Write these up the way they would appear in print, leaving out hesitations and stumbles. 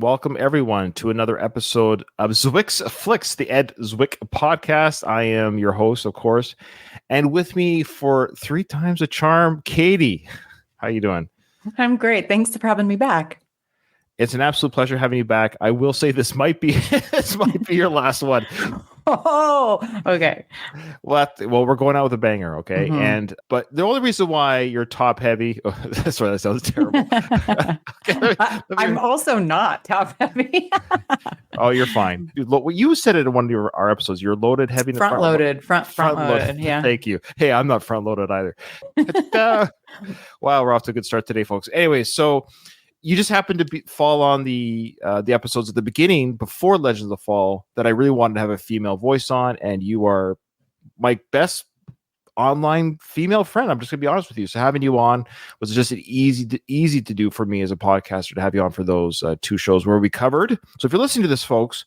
welcome everyone to another episode of Zwick's Flicks, the Ed Zwick podcast. I am your host, of course, and with me for three times a charm, Katie. How you doing? I'm great. Thanks for having me back. It's an absolute pleasure having you back. I will say this might be your last one. Oh, okay. Well, we're going out with a banger, okay? Mm-hmm. But the only reason why you're top heavy, sorry, that sounds terrible. I'm also not top heavy. Oh, you're fine. You said it in one of our episodes. You're loaded, heavy, front loaded. Yeah. Thank you. Hey, I'm not front loaded either. Wow, we're off to a good start today, folks. Anyway, so you just happened to fall on the episodes at the beginning before Legends of the Fall that I really wanted to have a female voice on, and you are my best online female friend. I'm just gonna be honest with you. So having you on was just an easy to do for me as a podcaster to have you on for those two shows where we covered. So if you're listening to this, folks,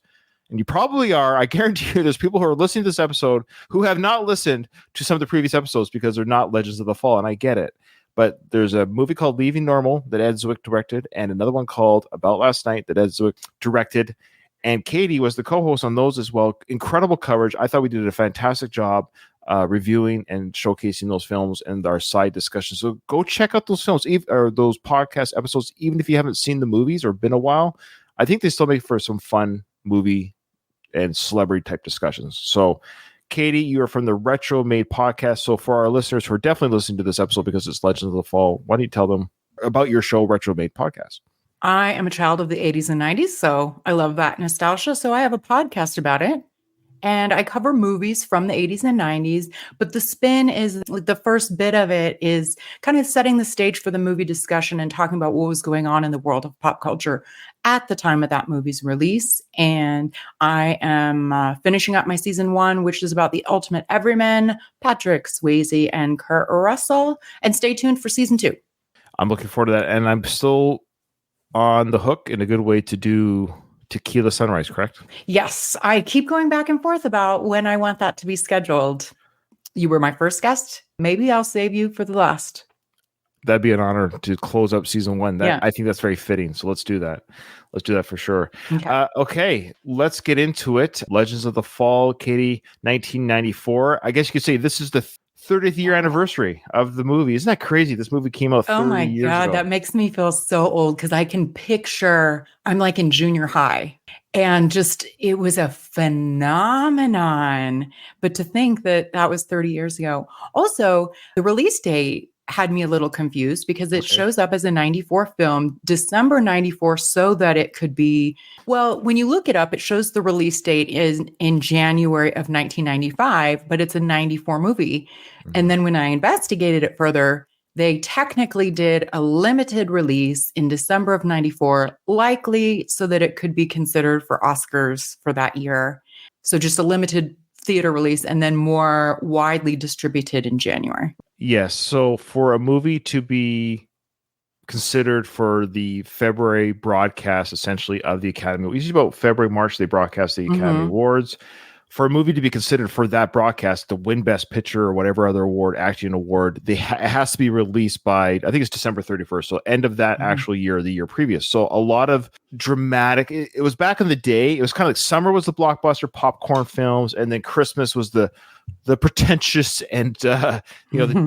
and you probably are, I guarantee you there's people who are listening to this episode who have not listened to some of the previous episodes because they're not Legends of the Fall, and I get it. But there's a movie called Leaving Normal that Ed Zwick directed, and another one called About Last Night that Ed Zwick directed. And Katie was the co-host on those as well. Incredible coverage. I thought we did a fantastic job reviewing and showcasing those films and our side discussions. So go check out those films or those podcast episodes, even if you haven't seen the movies or been a while. I think they still make for some fun movie and celebrity type discussions. So Katie, you are from the Retro Made podcast. So for our listeners who are definitely listening to this episode because it's Legends of the Fall, why don't you tell them about your show, Retro Made Podcast? I am a child of the 80s and 90s, so I love that nostalgia. So I have a podcast about it. And I cover movies from the 80s and 90s, but the spin is like the first bit of it is kind of setting the stage for the movie discussion and talking about what was going on in the world of pop culture at the time of that movie's release. And I am finishing up my season 1, which is about the ultimate everyman, Patrick Swayze and Kurt Russell. And stay tuned for season 2. I'm looking forward to that. And I'm still on the hook in a good way to do Tequila Sunrise, correct? Yes, I keep going back and forth about when I want that to be scheduled. You were my first guest. Maybe I'll save you for the last. That'd be an honor to close up season 1. I think that's very fitting. So let's do that. Let's do that for sure. Okay, let's get into it. Legends of the Fall, Katie, 1994. I guess you could say this is the 30th year anniversary of the movie. Isn't that crazy? This movie came out 30 years ago. Oh my God, that makes me feel so old because I can picture I'm like in junior high and just it was a phenomenon. But to think that was 30 years ago. Also, the release date had me a little confused because it shows up as a 94 film, December 94, so that it could be, well, when you look it up, it shows the release date is in January of 1995, but it's a 94 movie. Mm-hmm. And then when I investigated it further, they technically did a limited release in December of 94, likely so that it could be considered for Oscars for that year. So just a limited theater release and then more widely distributed in January. Yes. So for a movie to be considered for the February broadcast, essentially, of the Academy, usually about February, March, they broadcast the Academy Awards. For a movie to be considered for that broadcast to win Best Picture or whatever other award, acting award, it has to be released by, I think it's December 31st. So end of that actual year, or the year previous. So a lot of dramatic, it was back in the day. It was kind of like summer was the blockbuster popcorn films. And then Christmas was the pretentious and, the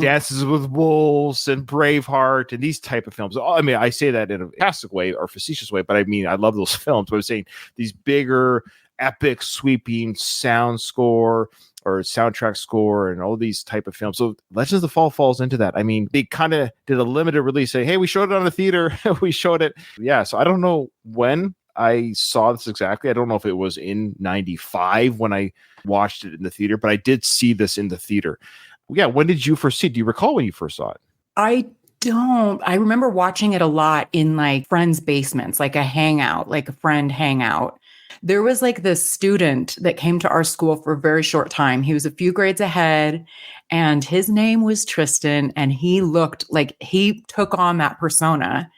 Dances with Wolves and Braveheart and these type of films. I mean, I say that in a sarcastic way or facetious way, but I mean, I love those films. But I'm saying these bigger, epic, sweeping sound score or soundtrack score and all these type of films. So Legends of the Fall falls into that. I mean, they kind of did a limited release, say, hey, we showed it on the theater. We showed it. Yeah. So I don't know when I saw this exactly. I don't know if it was in 95 when I watched it in the theater, but I did see this in the theater. Yeah. When did you first see it? Do you recall when you first saw it? I don't. I remember watching it a lot in like friends' basements, like a hangout, like a friend hangout. There was like this student that came to our school for a very short time. He was a few grades ahead and his name was Tristan and he looked like he took on that persona.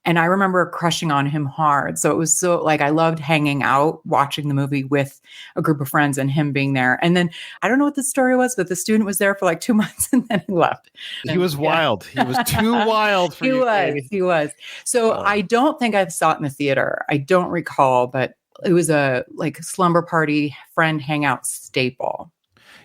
And I remember crushing on him hard. So it was so like I loved hanging out, watching the movie with a group of friends and him being there. And then I don't know what the story was, but the student was there for like 2 months and then he left. He was wild. He was too wild for you. He was. So I don't think I saw it in the theater. I don't recall, but it was a like slumber party friend hangout staple.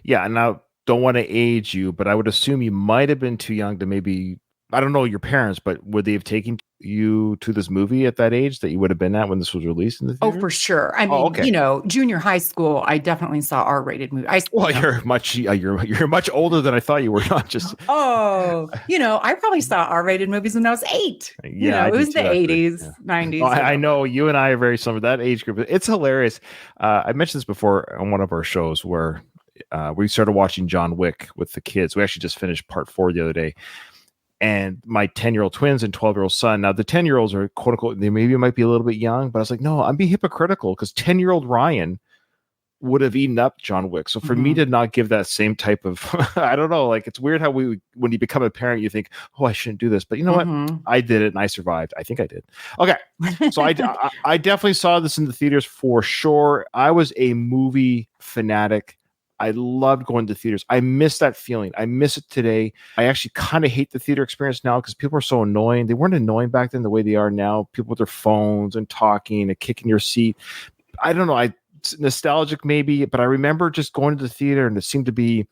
Yeah. And I don't want to age you, but I would assume you might have been too young to maybe, I don't know your parents, but would they have taken you to this movie at that age that you would have been at when this was released in the theater? Oh, for sure. I mean, junior high school, I definitely saw R-rated movies. You're much older than I thought you were. Not just. I probably saw R-rated movies when I was 8. Yeah, it was the 80s, 90s. I know you and I are very similar. That age group, it's hilarious. I mentioned this before on one of our shows where we started watching John Wick with the kids. We actually just finished part 4 the other day. And my 10-year-old twins and 12-year-old son. Now, the 10-year-olds are, quote unquote, they maybe might be a little bit young, but I was like, no, I'm being hypocritical because 10-year-old Ryan would have eaten up John Wick. So for me to not give that same type of, I don't know, like it's weird how when you become a parent, you think, oh, I shouldn't do this. But you know what? I did it and I survived. I think I did. Okay. So I definitely saw this in the theaters for sure. I was a movie fanatic. I loved going to theaters. I miss that feeling. I miss it today. I actually kind of hate the theater experience now because people are so annoying. They weren't annoying back then the way they are now. People with their phones and talking and kicking your seat. I don't know. It's nostalgic maybe, but I remember just going to the theater and it seemed to be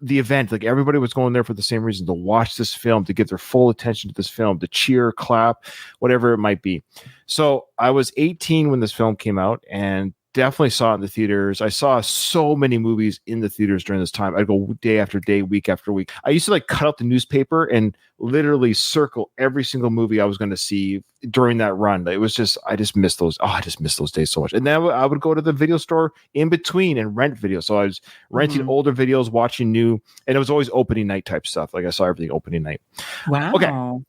the event. Like everybody was going there for the same reason, to watch this film, to give their full attention to this film, to cheer, clap, whatever it might be. So I was 18 when this film came out and definitely saw it in the theaters. I saw so many movies in the theaters during this time. I'd go day after day, week after week. I used to like cut out the newspaper and literally circle every single movie I was going to see during that run. It was just, I just missed those. I just missed those days so much. And then I would go to the video store in between and rent videos. So I was renting older videos, watching new, and it was always opening night type stuff. Like I saw everything opening night. Wow. Okay.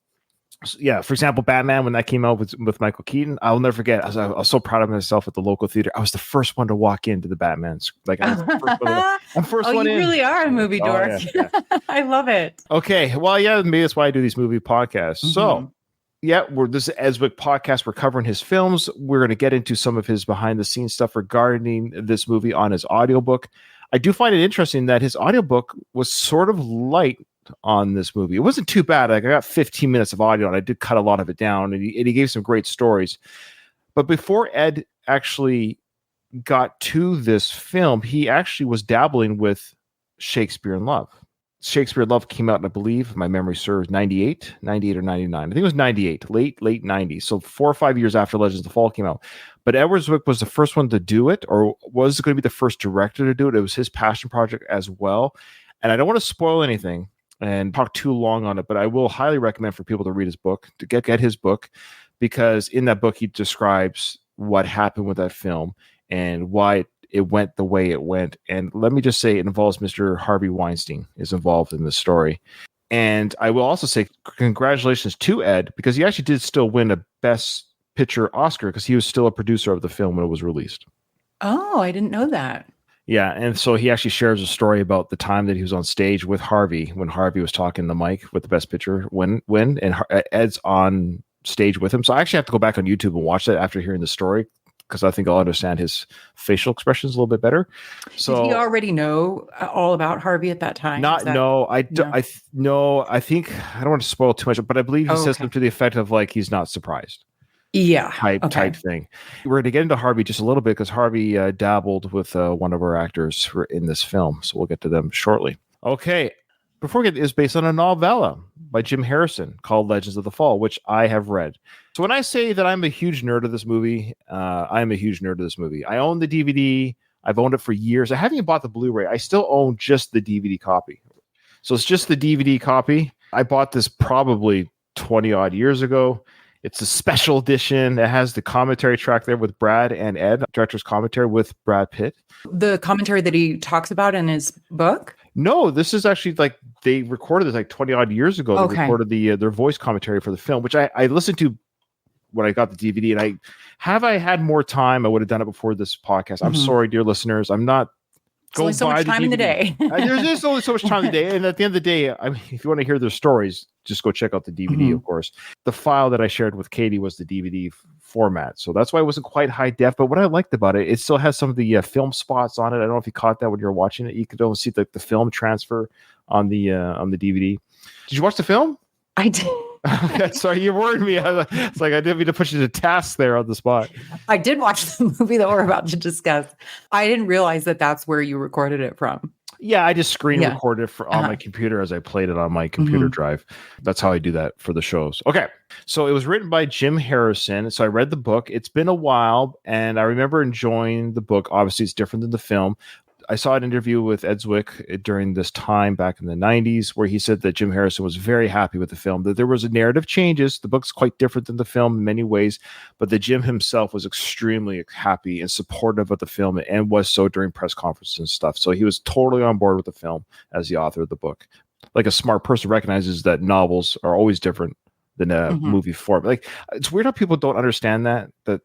Yeah, for example, Batman, when that came out with Michael Keaton, I'll never forget. I was so proud of myself at the local theater. I was the first one to walk into the Batman's. Like, I'm first one in. You really are a movie dork. Yeah. I love it. Okay, well, yeah, maybe that's why I do these movie podcasts. So, yeah, this is Eswick podcast. We're covering his films. We're going to get into some of his behind the scenes stuff regarding this movie on his audiobook. I do find it interesting that his audiobook was sort of light on this movie. It wasn't too bad. Like I got 15 minutes of audio and I did cut a lot of it down and he gave some great stories. But before Ed actually got to this film, he actually was dabbling with Shakespeare in Love. Shakespeare in Love came out, I believe, if my memory serves, 98 or 99. I think it was 98, late 90s. So 4 or 5 years after Legends of the Fall came out. But Edward Zwick was the first one to do it, or was going to be the first director to do it. It was his passion project as well. And I don't want to spoil anything and talk too long on it, but I will highly recommend for people to read his book, to get his book, because in that book, he describes what happened with that film and why it went the way it went. And let me just say, it involves Mr. Harvey Weinstein is involved in this story. And I will also say congratulations to Ed, because he actually did still win a Best Picture Oscar because he was still a producer of the film when it was released. Oh, I didn't know that. Yeah, and so he actually shares a story about the time that he was on stage with Harvey when Harvey was talking to Mike with the Best Picture win, and Ed's on stage with him. So I actually have to go back on YouTube and watch that after hearing the story, because I think I'll understand his facial expressions a little bit better. So did he already know all about Harvey at that time? I think I don't want to spoil too much, but I believe he says something to the effect of like he's not surprised. Yeah. Type thing. We're going to get into Harvey just a little bit because Harvey dabbled with one of our actors in this film. So we'll get to them shortly. Okay. Before we get is based on a novella by Jim Harrison called Legends of the Fall, which I have read. So when I say that I'm a huge nerd of this movie, I'm a huge nerd of this movie. I own the DVD. I've owned it for years. I haven't even bought the Blu-ray. I still own just the DVD copy. So it's just the DVD copy. I bought this probably 20 odd years ago. It's a special edition. It has the commentary track there with Brad and Ed, director's commentary with Brad Pitt. The commentary that he talks about in his book? No, this is actually like they recorded this like 20 odd years ago. They recorded their voice commentary for the film, which I listened to when I got the DVD. And I had more time, I would have done it before this podcast. I'm sorry, dear listeners. I'm not It's only so much time in the day. There's only so much time in the day. And at the end of the day, I mean, if you want to hear their stories, just go check out the DVD, of course. The file that I shared with Katie was the DVD format. So that's why it wasn't quite high def. But what I liked about it, it still has some of the film spots on it. I don't know if you caught that when you were watching it. You could almost see the film transfer on the DVD. Did you watch the film? I did. Sorry, you worried me. It's like I didn't mean to put you to task there on the spot. I did watch the movie that we're about to discuss. I didn't realize that that's where you recorded it from. Yeah, I just screen recorded on my computer as I played it on my computer drive. That's how I do that for the shows. Okay, so it was written by Jim Harrison. So I read the book. It's been a while, and I remember enjoying the book. Obviously, it's different than the film. I saw an interview with Ed Zwick during this time back in the 90s where he said that Jim Harrison was very happy with the film, that there was a narrative changes. The book's quite different than the film in many ways, but that Jim himself was extremely happy and supportive of the film and was so during press conferences and stuff. So he was totally on board with the film as the author of the book. Like a smart person recognizes that novels are always different than a movie form. Like it's weird how people don't understand that the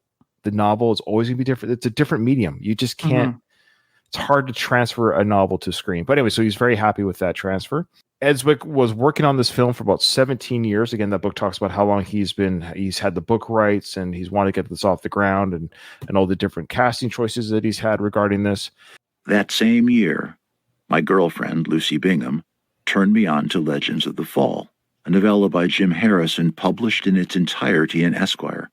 novel is always going to be different. It's a different medium. You just can't. It's hard to transfer a novel to screen. But anyway, so he's very happy with that transfer. Ed Zwick was working on this film for about 17 years. Again, that book talks about how long he's had the book rights and he's wanted to get this off the ground and all the different casting choices that he's had regarding this. That same year, my girlfriend, Lucy Bingham, turned me on to Legends of the Fall, a novella by Jim Harrison published in its entirety in Esquire.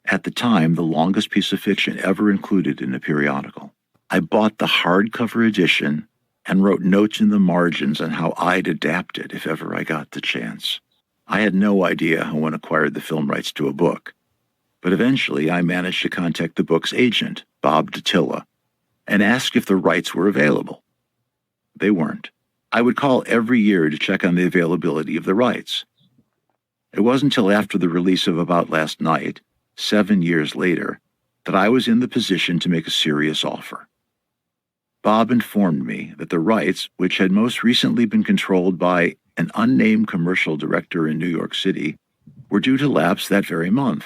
At the time, the longest piece of fiction ever included in a periodical. I bought the hardcover edition and wrote notes in the margins on how I'd adapt it if ever I got the chance. I had no idea how one acquired the film rights to a book, but eventually I managed to contact the book's agent, Bob Dattila, and ask if the rights were available. They weren't. I would call every year to check on the availability of the rights. It wasn't until after the release of About Last Night, 7 years later, that I was in the position to make a serious offer. Bob informed me that the rights, which had most recently been controlled by an unnamed commercial director in New York City, were due to lapse that very month.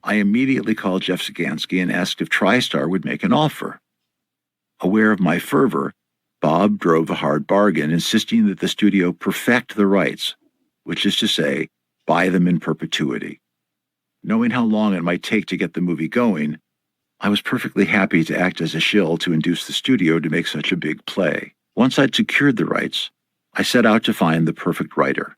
I immediately called Jeff Sagansky and asked if TriStar would make an offer. Aware of my fervor, Bob drove a hard bargain, insisting that the studio perfect the rights, which is to say, buy them in perpetuity. Knowing how long it might take to get the movie going, I was perfectly happy to act as a shill to induce the studio to make such a big play. Once I'd secured the rights, I set out to find the perfect writer.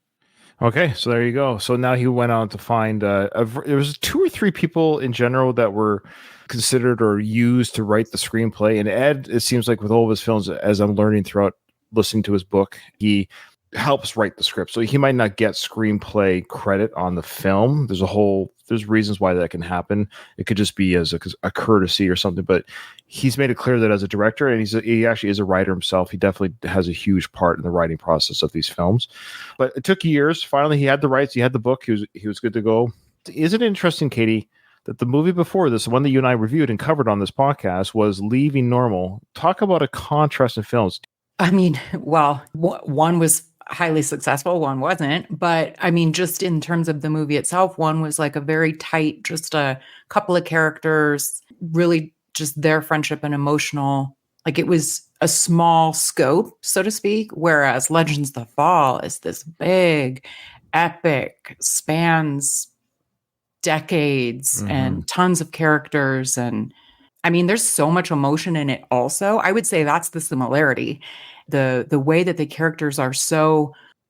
Okay, so there you go. So now he went on to find, there was 2 or 3 people in general that were considered or used to write the screenplay. And Ed, it seems like with all of his films, as I'm learning throughout listening to his book, he helps write the script. So he might not get screenplay credit on the film. There's reasons why that can happen. It could just be as a courtesy or something, but he's made it clear that as a director, and he actually is a writer himself, he definitely has a huge part in the writing process of these films. But it took years. Finally, he had the rights. He had the book. He was good to go. Isn't it interesting, Katie, that the movie before this, the one that you and I reviewed and covered on this podcast, was Leaving Normal? Talk about a contrast in films. I mean, well, one was highly successful, one wasn't. But I mean, just in terms of the movie itself, one was like a very tight, just a couple of characters, really just their friendship and emotional. Like it was a small scope, so to speak. Whereas Legends of the Fall is this big, epic, spans decades and tons of characters. And I mean, there's so much emotion in it also. I would say that's the similarity. The way that the characters are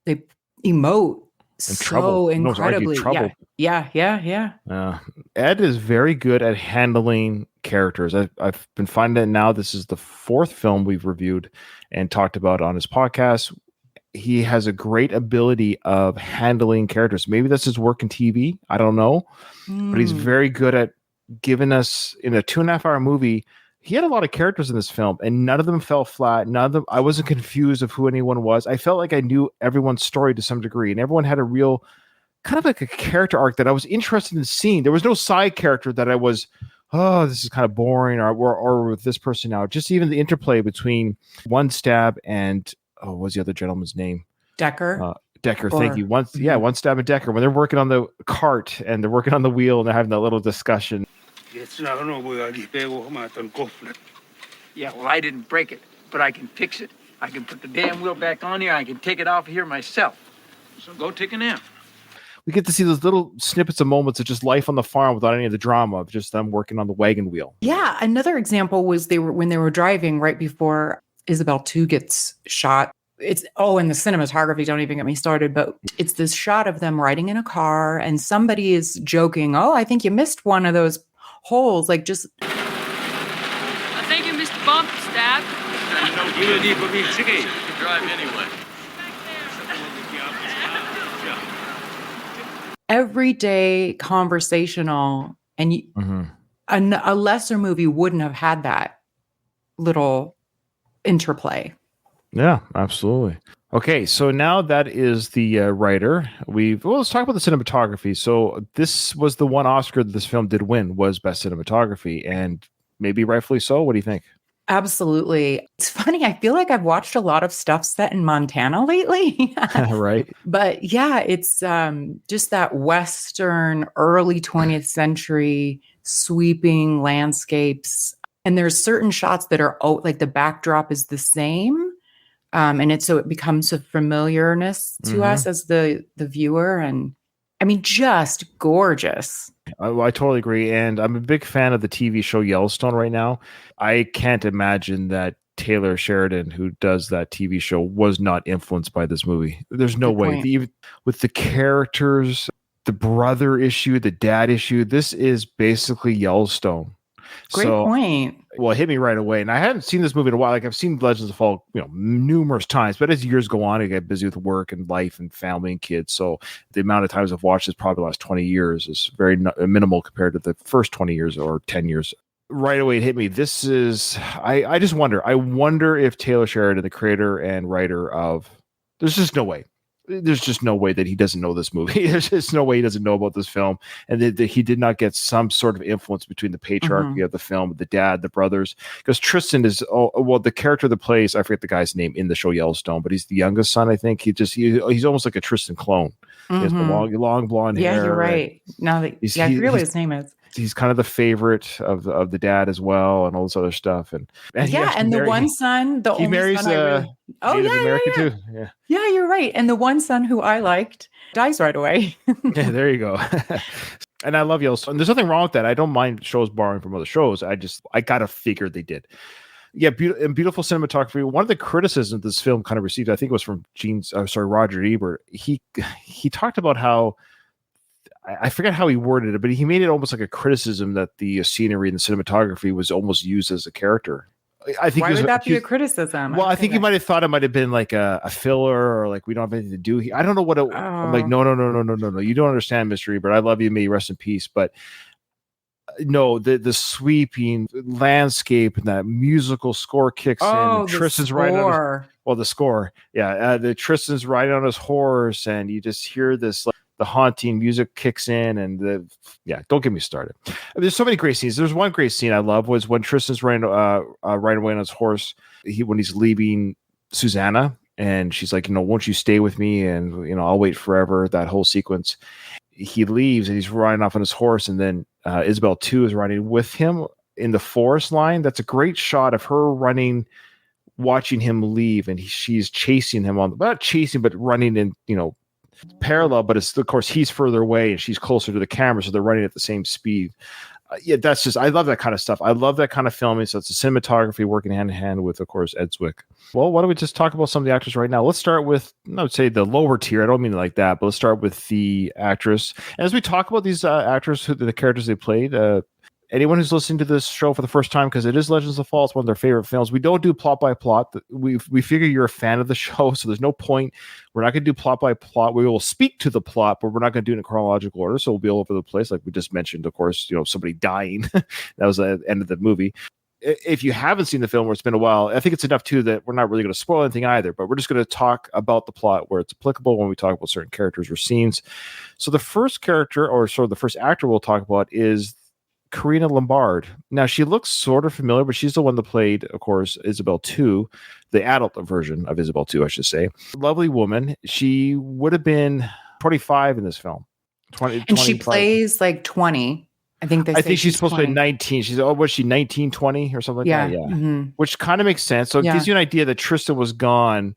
they emote so incredibly. Yeah. Ed is very good at handling characters. I've been finding that now. This is the 4th film we've reviewed and talked about on his podcast. He has a great ability of handling characters. Maybe that's his work in TV. I don't know, but he's very good at giving us in a 2.5-hour movie. He had a lot of characters in this film, and none of them fell flat. None of them. I wasn't confused of who anyone was. I felt like I knew everyone's story to some degree, and everyone had a real kind of like a character arc that I was interested in seeing. There was no side character that I was, oh, this is kind of boring, or with this person now. Just even the interplay between One Stab and what's the other gentleman's name? Decker. Decker, thank you. One Stab and Decker, when they're working on the cart and they're working on the wheel and they're having that little discussion. Yeah, well, I didn't break it. but I can fix it. I can put the damn wheel back on here. I can take it off here myself. So go take a nap. We get to see those little snippets of moments of just life on the farm without any of the drama of just them working on the wagon wheel. Yeah, another example was when they were driving right before Isabel 2 gets shot. And the cinematography, don't even get me started, but it's this shot of them riding in a car and somebody is joking, "Oh, I think you missed one of those holes." Like just I think you missed a bump, Stab. You can drive anyway. everyday conversational, and a lesser movie wouldn't have had that little interplay. Yeah, absolutely. Okay, so now that is the writer. Let's talk about the cinematography. So this was the one Oscar that this film did win, was Best Cinematography, and maybe rightfully so. What do you think? Absolutely. It's funny. I feel like I've watched a lot of stuff set in Montana lately. Right. But yeah, it's just that Western, early 20th century sweeping landscapes. And there's certain shots that are like the backdrop is the same. And so it becomes a familiarness to us as the viewer. And I mean, just gorgeous. I totally agree. And I'm a big fan of the TV show Yellowstone right now. I can't imagine that Taylor Sheridan, who does that TV show, was not influenced by this movie. There's no way. Even with the characters, the brother issue, the dad issue, this is basically Yellowstone. Great point. Well, it hit me right away. And I hadn't seen this movie in a while. Like I've seen Legends of the Fall, numerous times, but as years go on, I get busy with work and life and family and kids. So the amount of times I've watched this probably the last 20 years is very minimal compared to the first 20 years or 10 years. Right away, it hit me. This is, I just wonder. I wonder if Taylor Sheridan, the creator and writer of, there's just no way that he doesn't know this movie. There's just no way he doesn't know about this film, and that he did not get some sort of influence between the patriarchy of the film, the dad, the brothers. Because Tristan is, the character that plays, I forget the guy's name in the show Yellowstone, but he's the youngest son, I think. He's almost like a Tristan clone. He has the long blonde hair. Yeah, you're right. Now that I forget what his name is. He's kind of the favorite of the dad as well, and all this other stuff. And the one son, the only marries son Native American too. Yeah, you're right. And the one son who I liked dies right away. Yeah, there you go. And I love Yellowstone. There's nothing wrong with that. I don't mind shows borrowing from other shows. I gotta figure they did. Yeah, beautiful cinematography. One of the criticisms this film kind of received, I think it was from Roger Ebert. He talked about how, I forget how he worded it, but he made it almost like a criticism that the scenery and the cinematography was almost used as a character. I think why would that be a criticism? Well, I think he might have thought it might have been like a filler, or like we don't have anything to do here. I don't know what it. I'm like, no. You don't understand, Mr. Ebert. I love you, may you rest in peace. But no, the sweeping landscape and that musical score kicks in. And Tristan's riding on the score. Yeah, the Tristan's riding on his horse, and you just hear this. The haunting music kicks in, and don't get me started. There's so many great scenes. There's one great scene I love was when Tristan's riding away on his horse. When he's leaving Susanna, and she's like, won't you stay with me? And I'll wait forever. That whole sequence. He leaves and he's riding off on his horse, and then Isabel 2 is riding with him in the forest line. That's a great shot of her running, watching him leave, and she's chasing him not chasing, but running in parallel, but it's of course he's further away and she's closer to the camera, so they're running at the same speed. That's just, I love that kind of stuff. I love that kind of filming. So it's the cinematography working hand in hand with, of course, Ed Zwick. Well, why don't we just talk about some of the actors right now? Let's start with, I would say, the lower tier. I don't mean it like that, but let's start with the actress. And as we talk about these actors, the characters they played, anyone who's listening to this show for the first time, because it is Legends of the Fall, it's one of their favorite films. We don't do plot by plot. We figure you're a fan of the show, so there's no point. We're not going to do plot by plot. We will speak to the plot, but we're not going to do it in chronological order. So we'll be all over the place, like we just mentioned. Of course, somebody dying. That was the end of the movie. If you haven't seen the film, or it's been a while, I think it's enough too that we're not really going to spoil anything either. But we're just going to talk about the plot where it's applicable when we talk about certain characters or scenes. So the first character, or sort of the first actor we'll talk about, is Karina Lombard. Now, she looks sort of familiar, but she's the one that played, of course, Isabel 2, the adult version of Isabel 2, I should say. Lovely woman. She would have been 25 in this film. 20, and she plays like 20, I think I think she's supposed to be 20. 19. She's was she 19, 20 or something like Yeah. that? Yeah. Mhm. Which kind of makes sense. So it Yeah. gives you an idea that Tristan was gone.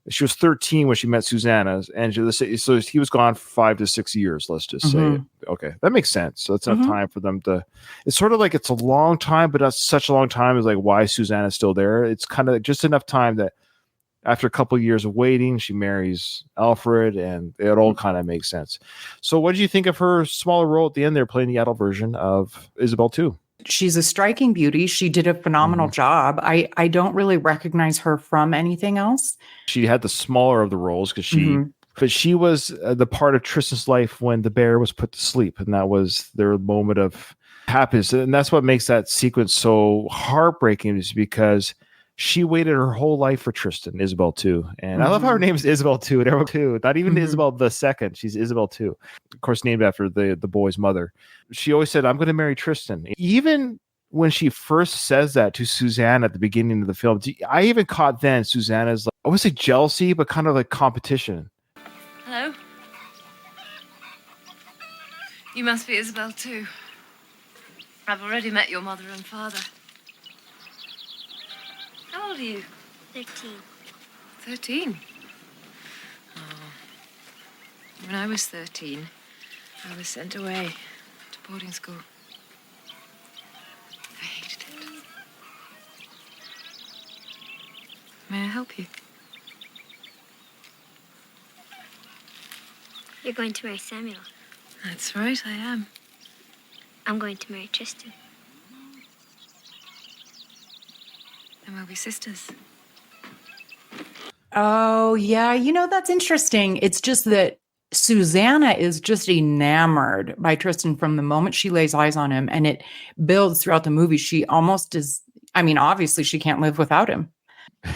She was 13 when she met Susanna, and so he was gone for 5 to 6 years. Let's just say, Mhm. okay, that makes sense. So it's enough Mhm. time for them to. It's sort of like it's a long time, but not such a long time as like why Susanna's still there. It's kind of just enough time that after a couple of years of waiting, she marries Alfred, and it all kind of makes sense. So, what did you think of her smaller role at the end there, playing the adult version of Isabel II? She's a striking beauty. She did a phenomenal job. I don't really recognize her from anything else. She had the smaller of the roles because Mhm. but she was the part of Tristan's life when the bear was put to sleep, and that was their moment of happiness, and that's what makes that sequence so heartbreaking, is because she waited her whole life for Tristan, Isabel II, and I love how her name is Isabel II, and everyone too, not even Mhm. Isabel the second, she's Isabel II, of course, named after the boy's mother. She always said, "I'm going to marry Tristan," even when she first says that to Suzanne at the beginning of the film. I even caught then Susanna's, like, I would say jealousy, but kind of like competition. Hello? You must be Isabel too. I've already met your mother and father. How old are you? 13. 13? Oh. When I was 13, I was sent away to boarding school. I hated it. May I help you? You're going to marry Samuel. That's right, I am. I'm going to marry Tristan. And we'll be sisters. Oh, yeah. That's interesting. It's just that Susanna is just enamored by Tristan from the moment she lays eyes on him, and it builds throughout the movie. She almost is, obviously she can't live without him.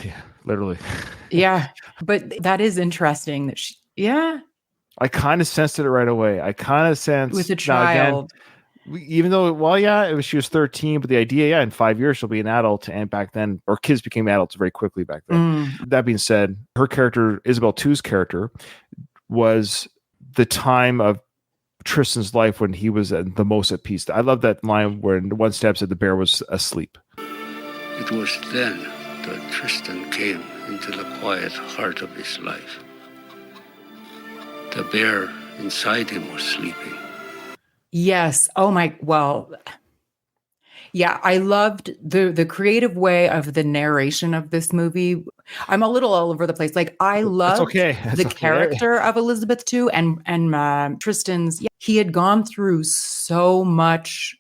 Yeah, literally. Yeah. But that is interesting that I kind of sensed it right away. I kind of sensed with a now, again, child. even though, well, yeah, she was 13, but the idea, yeah, in 5 years she'll be an adult, and back then, or kids became adults very quickly back then. That being said, her character, Isabel II's character, was the time of Tristan's life when he was the most at peace. I love that line where one step said the bear was asleep. It was then that Tristan came into the quiet heart of his life. The bear inside him was sleeping. Yes. Oh my, well, yeah, I loved the creative way of the narration of this movie. I'm a little all over the place. Like, I loved okay. the character of Elizabeth too, and Tristan's. Yeah, he had gone through so much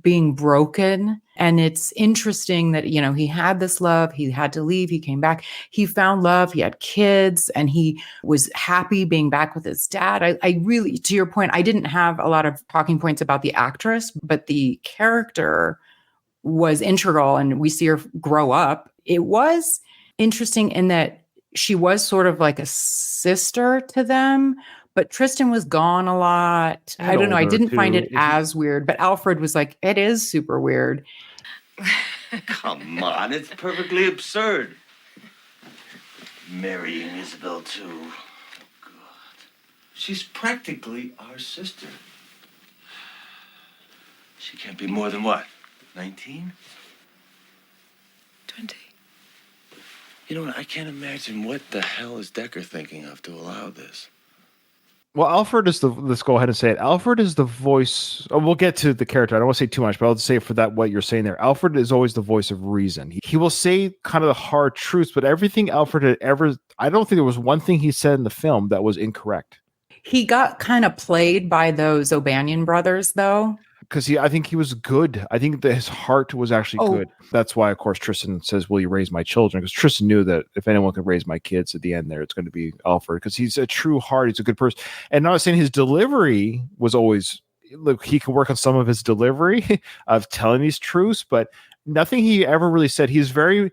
being broken, and it's interesting that he had this love. He had to leave. He came back. He found love. He had kids, and he was happy being back with his dad. I really, to your point, I didn't have a lot of talking points about the actress, but the character was integral, and we see her grow up. It was interesting in that she was sort of like a sister to them, but Tristan was gone a lot. And I don't know. I older, didn't find too. it as weird, but Alfred was like, it is super weird. Come on, it's perfectly absurd. Marrying Isabel too. God. She's practically our sister. She can't be more than what? 19? 20. You know what? I can't imagine what the hell is Decker thinking of to allow this. Well, Alfred is let's go ahead and say it. Alfred is the voice. Oh, we'll get to the character. I don't want to say too much, but I'll just say for that, what you're saying there. Alfred is always the voice of reason. He will say kind of the hard truths, but everything Alfred had ever, I don't think there was one thing he said in the film that was incorrect. He got kind of played by those O'Banion brothers, though. Because I think he was good. I think that his heart was actually good. That's why, of course, Tristan says, "Will you raise my children?" Because Tristan knew that if anyone could raise my kids at the end there, it's going to be Alfred. Because he's a true heart. He's a good person. And not saying his delivery was always, look, he can work on some of his delivery of telling these truths, but nothing he ever really said. He's very,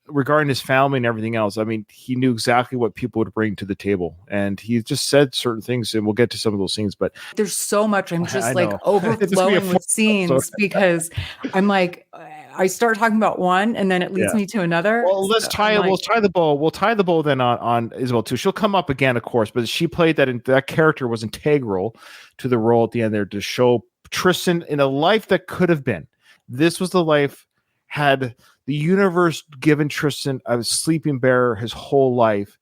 regarding his family and everything else, I mean, he knew exactly what people would bring to the table, and he just said certain things, and we'll get to some of those things. But there's so much. I'm just I like know. overflowing with scenes because I'm like, I start talking about one, and then it leads me to another. Well, let's tie the bow. We'll tie the bow then on Isabel too. She'll come up again, of course, but she played that. That character was integral to the role at the end there to show Tristan in a life that could have been. This was the life had the universe given Tristan a sleeping bear his whole life.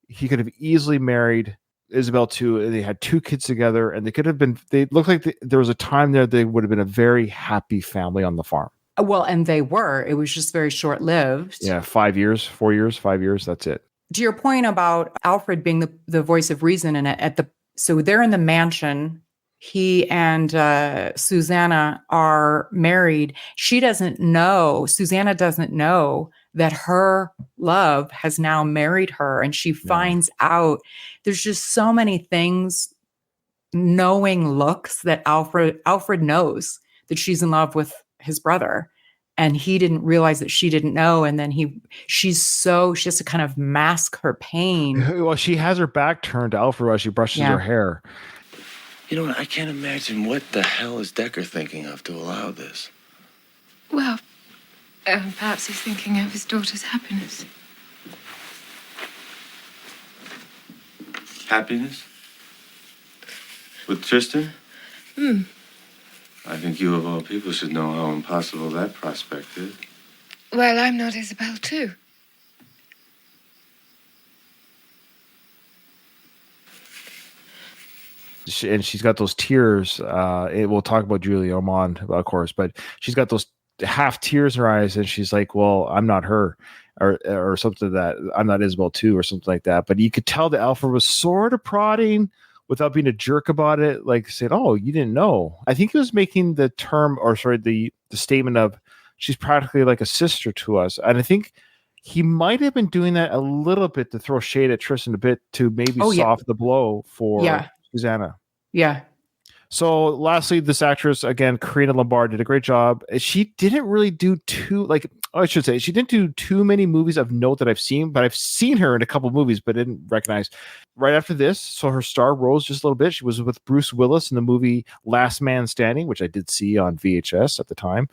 He could have easily married Isabel too. And they had 2 kids together, and they could have been. They looked like there was a time there they would have been a very happy family on the farm. Well, and they were. It was just very short lived. Yeah, 5 years, 4 years, 5 years. That's it. To your point about Alfred being the voice of reason, and so they're in the mansion. He and Susanna are married. Susanna doesn't know that her love has now married her. And she finds out there's just so many things, knowing looks that Alfred knows that she's in love with his brother. And he didn't realize that she didn't know. And then she has to kind of mask her pain. Well, she has her back turned to Alfred while she brushes her hair. You know what? I can't imagine what the hell is Decker thinking of to allow this. Well, perhaps he's thinking of his daughter's happiness. Happiness? With Tristan? I think you of all people should know how impossible that prospect is. Well, I'm not Isabel, too. And she's got those tears. We'll talk about Julia Ormond, of course, but she's got those half tears in her eyes, and she's like, "Well, I'm not her," or something that I'm not Isabel too, or something like that. But you could tell that Alfred was sort of prodding without being a jerk about it, like saying, "Oh, you didn't know." I think he was making the statement of she's practically like a sister to us, and I think he might have been doing that a little bit to throw shade at Tristan a bit to maybe soften the blow for Susanna. Yeah. So lastly, this actress, again, Karina Lombard, did a great job. She didn't really do she didn't do too many movies of note that I've seen, but I've seen her in a couple of movies, but didn't recognize. Right after this, so her star rose just a little bit. She was with Bruce Willis in the movie Last Man Standing, which I did see on VHS at the time.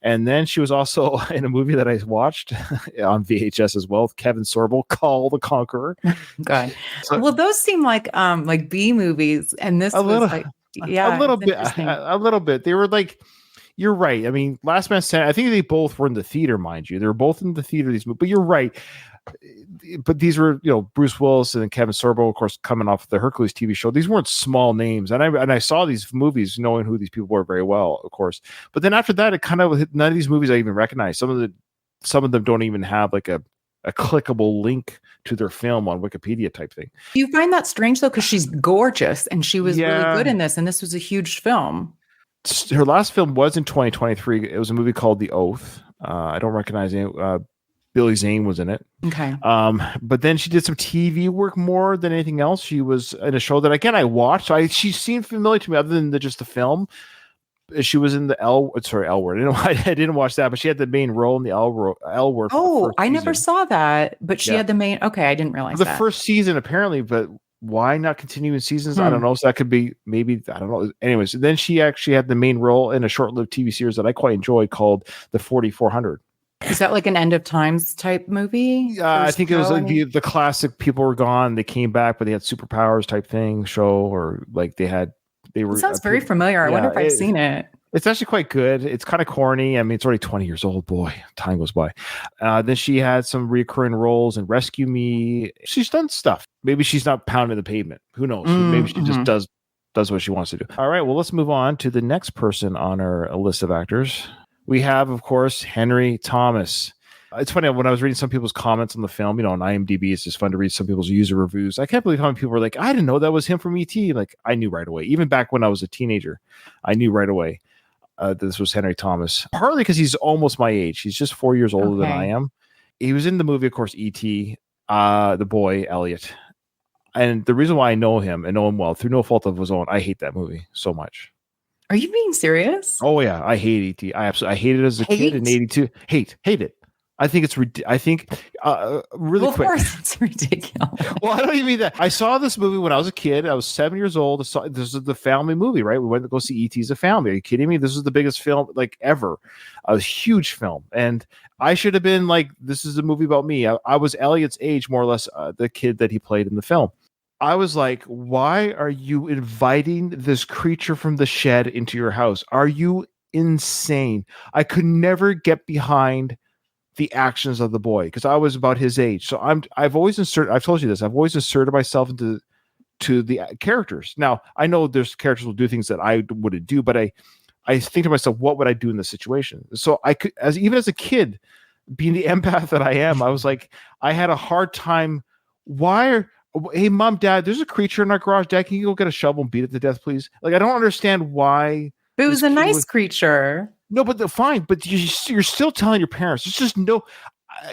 And then she was also in a movie that I watched on VHS as well with Kevin Sorbo, Call the Conqueror. God. Well, those seem like B movies, and this was like a little bit. They were like, you're right. I mean, Last Man Standing, I think they both were in the theater, mind you. They were both in the theater, these movies, but you're right. But these were, Bruce Willis and Kevin Sorbo, of course, coming off the Hercules TV show. These weren't small names. And I saw these movies knowing who these people were very well, of course. But then after that, it kind of, none of these movies I even recognize. Some of them don't even have like a clickable link to their film on Wikipedia type thing. You find that strange though, because she's gorgeous and she was really good in this, and this was a huge film. Her last film was in 2023. It was a movie called The Oath. I don't recognize it. Billy Zane was in it. Okay. But then she did some TV work more than anything else. She was in a show that again I watched. She seemed familiar to me other than just the film. She was in the L Word. I didn't watch that, but she had the main role in the L Word. Oh, I never saw that, but she had the main. Okay, I didn't realize the that. first season apparently, but why not continue in seasons? I don't know. So that could be maybe, I don't know. Anyways, then she actually had the main role in a short-lived TV series that I quite enjoyed called The 4400. Is that like an end of times type movie? I think it was like the classic people were gone, they came back, but they had superpowers type thing show, or like they were. It sounds very familiar. I wonder if I've seen it. It's actually quite good. It's kind of corny. I mean, it's already 20 years old. Boy, time goes by. Then she had some recurring roles in Rescue Me. She's done stuff. Maybe she's not pounding the pavement. Who knows? Maybe she just does what she wants to do. All right. Well, let's move on to the next person on our list of actors. We have, of course, Henry Thomas. It's funny, when I was reading some people's comments on the film, on IMDb, it's just fun to read some people's user reviews. I can't believe how many people were like, I didn't know that was him from E.T. Like, I knew right away. Even back when I was a teenager, I knew right away this was Henry Thomas. Partly because he's almost my age. He's just 4 years older than I am. He was in the movie, of course, E.T., the boy, Elliot. And the reason why I know him and know him well, through no fault of his own, I hate that movie so much. Are you being serious? Oh, yeah. I hate E.T. I hated it as a kid in 82. Hate it. I think it's really quick. Of course, it's ridiculous. Well, I don't even mean that. I saw this movie when I was a kid. I was 7 years old. This is the family movie, right? We went to go see E.T. as a family. Are you kidding me? This is the biggest film like ever. A huge film. And I should have been like, this is a movie about me. I was Elliot's age, more or less, the kid that he played in the film. I was like, why are you inviting this creature from the shed into your house? Are you insane? I could never get behind the actions of the boy because I was about his age. So I've told you this, I've always inserted myself into the characters. Now, I know there's characters will do things that I wouldn't do, but I think to myself, what would I do in this situation? So I could, even as a kid, being the empath that I am, I was like, I had a hard time. Hey, mom, dad, there's a creature in our garage. Dad, can you go get a shovel and beat it to death, please? Like, I don't understand why. But it was a nice creature. No, but fine. But you're still telling your parents. There's just no.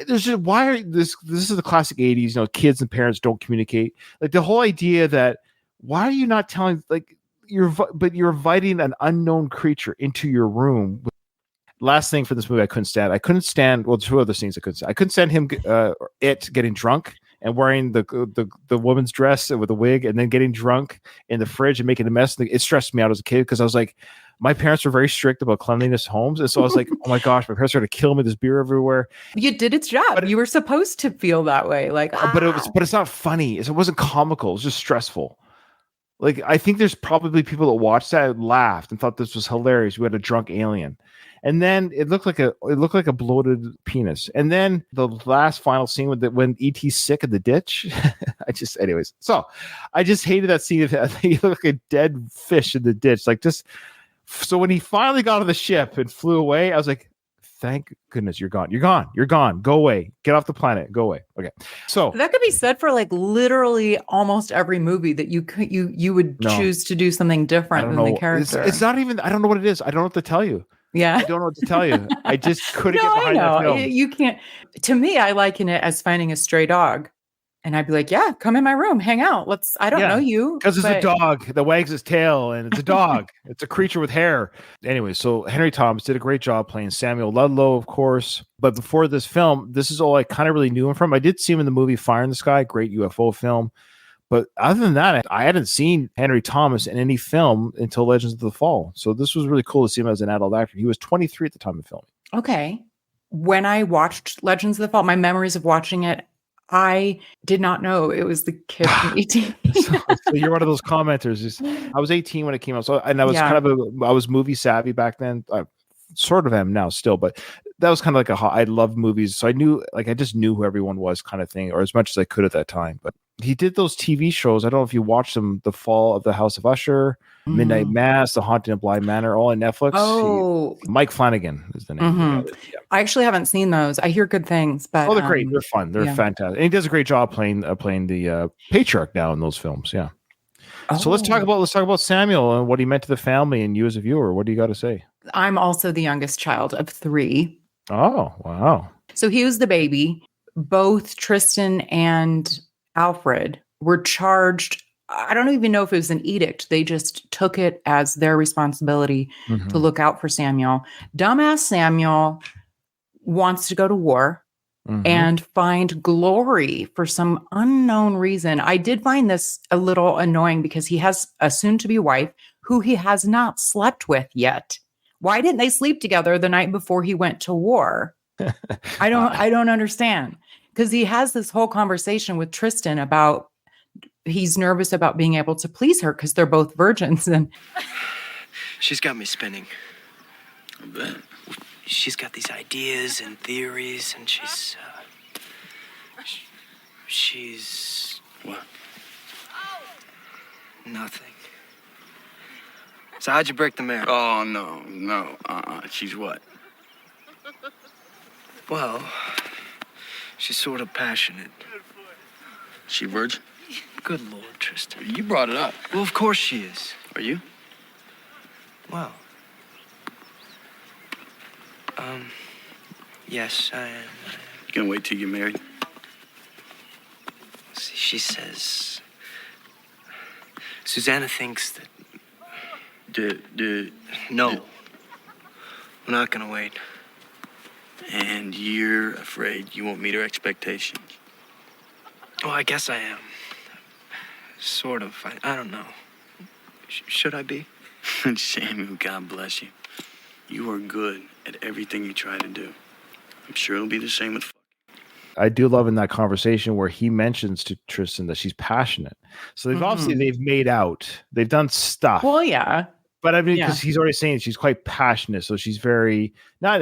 There's just why are this is the classic 80s. You know, kids and parents don't communicate. Like the whole idea that why are you not telling like you're inviting an unknown creature into your room. Last thing for this movie, I couldn't stand. Well, two other things I couldn't stand. I couldn't stand him getting drunk and wearing the woman's dress with a wig and then getting drunk in the fridge and making a mess. It stressed me out as a kid because I was like, my parents were very strict about cleanliness homes. And so I was like, oh my gosh, my parents are going to kill me. There's beer everywhere. You did its job. But you were supposed to feel that way. Like, but it's not funny. It wasn't comical. It was just stressful. Like, I think there's probably people that watched that and laughed and thought this was hilarious. We had a drunk alien. And then it looked like a bloated penis. And then the last final scene when E.T.'s sick in the ditch. Anyways. So I just hated that scene. He looked like a dead fish in the ditch. So when he finally got on the ship and flew away, I was like, thank goodness you're gone. You're gone. You're gone. Go away. Get off the planet. Go away. Okay. So that could be said for like literally almost every movie that you would choose to do something different than the character. It's not even, I don't know what it is. I don't know what to tell you. Yeah. I don't know what to tell you. I just couldn't get behind that film. You can't. To me, I liken it as finding a stray dog. And I'd be like, yeah, come in my room, hang out. I don't know you. Because it's a dog that wags its tail and it's a dog. It's a creature with hair. Anyway, so Henry Thomas did a great job playing Samuel Ludlow, of course. But before this film, this is all I kind of really knew him from. I did see him in the movie Fire in the Sky, great UFO film. But other than that, I hadn't seen Henry Thomas in any film until Legends of the Fall. So this was really cool to see him as an adult actor. He was 23 at the time of filming. Okay. When I watched Legends of the Fall, my memories of watching it, I did not know it was the kid from 18. So you're one of those commenters. I was 18 when it came out. So, and I was I was movie savvy back then. I sort of am now still, but that was kind of like I loved movies. So I knew, I just knew who everyone was kind of thing, or as much as I could at that time. But he did those TV shows. I don't know if you watched them, The Fall of the House of Usher, Midnight Mass, The Haunting of Bly Manor, all on Netflix. Oh, Mike Flanagan is the name. Mm-hmm. Yeah. I actually haven't seen those. I hear good things, but they're great. They're fun. They're fantastic. And he does a great job playing the patriarch now in those films. Yeah. Oh. So let's talk about Samuel and what he meant to the family and you as a viewer. What do you got to say? I'm also the youngest child of 3. Oh, wow. So he was the baby. Both Tristan and Alfred were charged. I don't even know if it was an edict. They just took it as their responsibility to look out for Samuel. Dumbass Samuel wants to go to war and find glory for some unknown reason. I did find this a little annoying because he has a soon-to-be wife who he has not slept with yet. Why didn't they sleep together the night before he went to war? I don't understand. Because he has this whole conversation with Tristan about he's nervous about being able to please her because they're both virgins. And she's got me spinning. I bet. She's got these ideas and theories, and she's what? Nothing. So how'd you break the marriage? Oh, no. She's what? Well, she's sort of passionate. She virgin? Good Lord, Tristan. You brought it up. Well, of course she is. Are you? Well, yes, I am. You gonna wait till you get married? See, she says... Susanna thinks that... No. We're not gonna wait. And you're afraid you won't meet her expectations? Oh, I guess I am. Sort of. I don't know. Should I be? Samuel, God bless you. You are good at everything you try to do. I'm sure it'll be the same with I do love in that conversation where he mentions to Tristan that she's passionate. So they've obviously they've made out, they've done stuff. Well, yeah. But I mean, Yeah. because he's already saying she's quite passionate, so she's very not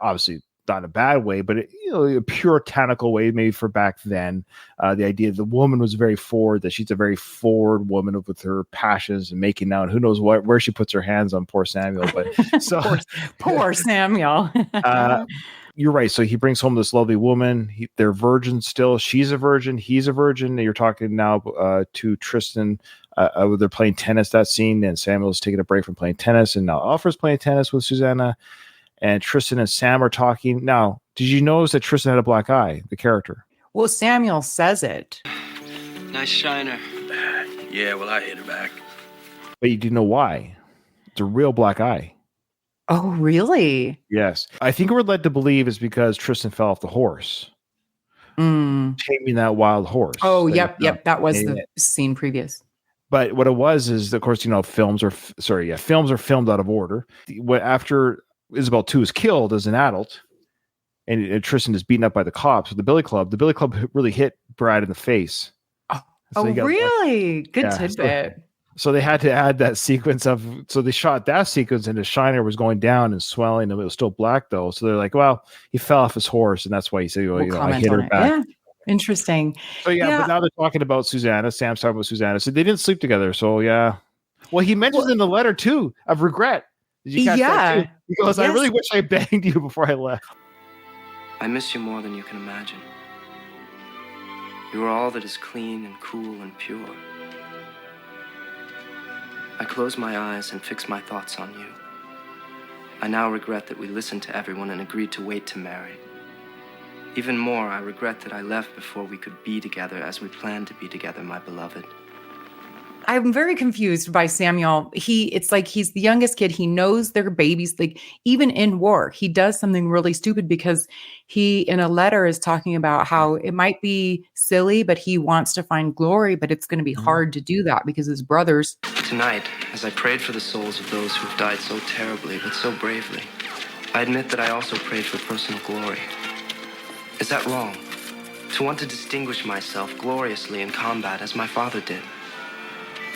obviously not in a bad way, but a puritanical way, maybe for back then. The idea the woman was very forward, that she's a very forward woman with her passions and making out. Who knows where she puts her hands on poor Samuel, but so Poor Samuel. you're right. So he brings home this lovely woman. They're virgins still. She's a virgin. He's a virgin. You're talking now to Tristan. They're playing tennis that scene, and Samuel's taking a break from playing tennis, and now Alfred's playing tennis with Susanna, and Tristan and Sam are talking. Now, did you notice that Tristan had a black eye, the character? Well, Samuel says it. Nice shiner. Yeah, well, I hit her back. But you didn't know why. It's a real black eye. Oh, really? Yes. I think we're led to believe is because Tristan fell off the horse, taming that wild horse. Oh, that yep. That was naming the it. scene previous. But what it was is, of course, films are filmed out of order. After Isabel 2 is killed as an adult, and Tristan is beaten up by the cops with the Billy Club really hit Brad in the face. So he got really? Good Yeah, tidbit. So they had to add that sequence so they shot that sequence, and the shiner was going down and swelling, and it was still black though. So they're like, well, he fell off his horse, and that's why he said, well, I comment hit on her it. back. Yeah. Interesting. So but now they're talking about Susanna. Sam's talking about Susanna. So they didn't sleep together. So yeah. Well, he mentions in the letter too of regret. Did you catch that too? He goes, I really wish I banged you before I left. I miss you more than you can imagine. You are all that is clean and cool and pure. I close my eyes and fix my thoughts on you. I now regret that we listened to everyone and agreed to wait to marry. Even more, I regret that I left before we could be together as we planned to be together, my beloved. I'm very confused by Samuel. It's like he's the youngest kid. He knows they're babies. Like even in war, he does something really stupid because he, in a letter, is talking about how it might be silly, but he wants to find glory, but it's going to be hard to do that because his brothers. Tonight, as I prayed for the souls of those who've died so terribly but so bravely, I admit that I also prayed for personal glory. Is that wrong? To want to distinguish myself gloriously in combat as my father did?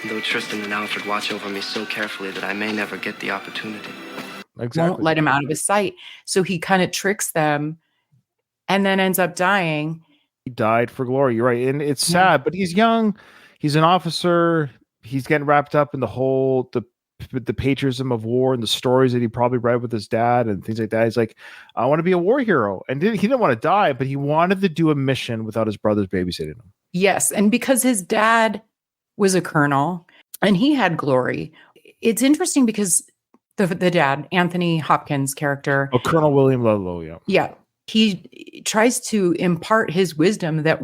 Though Tristan and Alfred watch over me so carefully that I may never get the opportunity. Exactly. Won't let him out of his sight. So he kind of tricks them and then ends up dying. He died for glory. You're right. And it's sad, but he's young. He's an officer. He's getting wrapped up in the whole, the patriotism of war and the stories that he probably read with his dad and things like that. He's like, I want to be a war hero. And he didn't want to die, but he wanted to do a mission without his brothers babysitting him. Yes. And because his dad was a colonel and he had glory. It's interesting because the dad, Anthony Hopkins' character. Oh, Colonel William Ludlow, yeah. Yeah. He tries to impart his wisdom that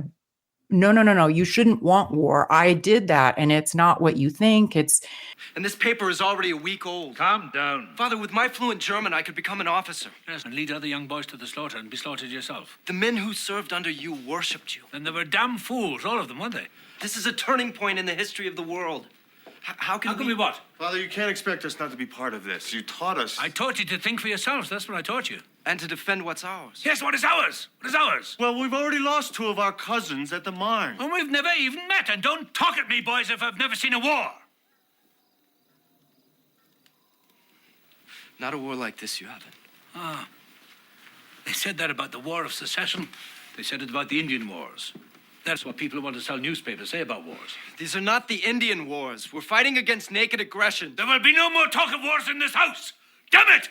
no, you shouldn't want war. I did that and it's not what you think. And this paper is already a week old. Calm down. Father, with my fluent German, I could become an officer. Yes, and lead other young boys to the slaughter and be slaughtered yourself. The men who served under you worshipped you. Then they were damn fools, all of them, weren't they? This is a turning point in the history of the world. How can we what? Father, you can't expect us not to be part of this. You taught us. I taught you to think for yourselves. That's what I taught you. And to defend what's ours. Yes, what is ours? What is ours? Well, we've already lost 2 of our cousins at the Marne. And we've never even met. And don't talk at me, boys, if I've never seen a war. Not a war like this, you haven't. Ah. They said that about the War of Secession. They said it about the Indian Wars. That's what people who want to sell newspapers say about wars. These are not the Indian wars. We're fighting against naked aggression. There will be no more talk of wars in this house. Damn it!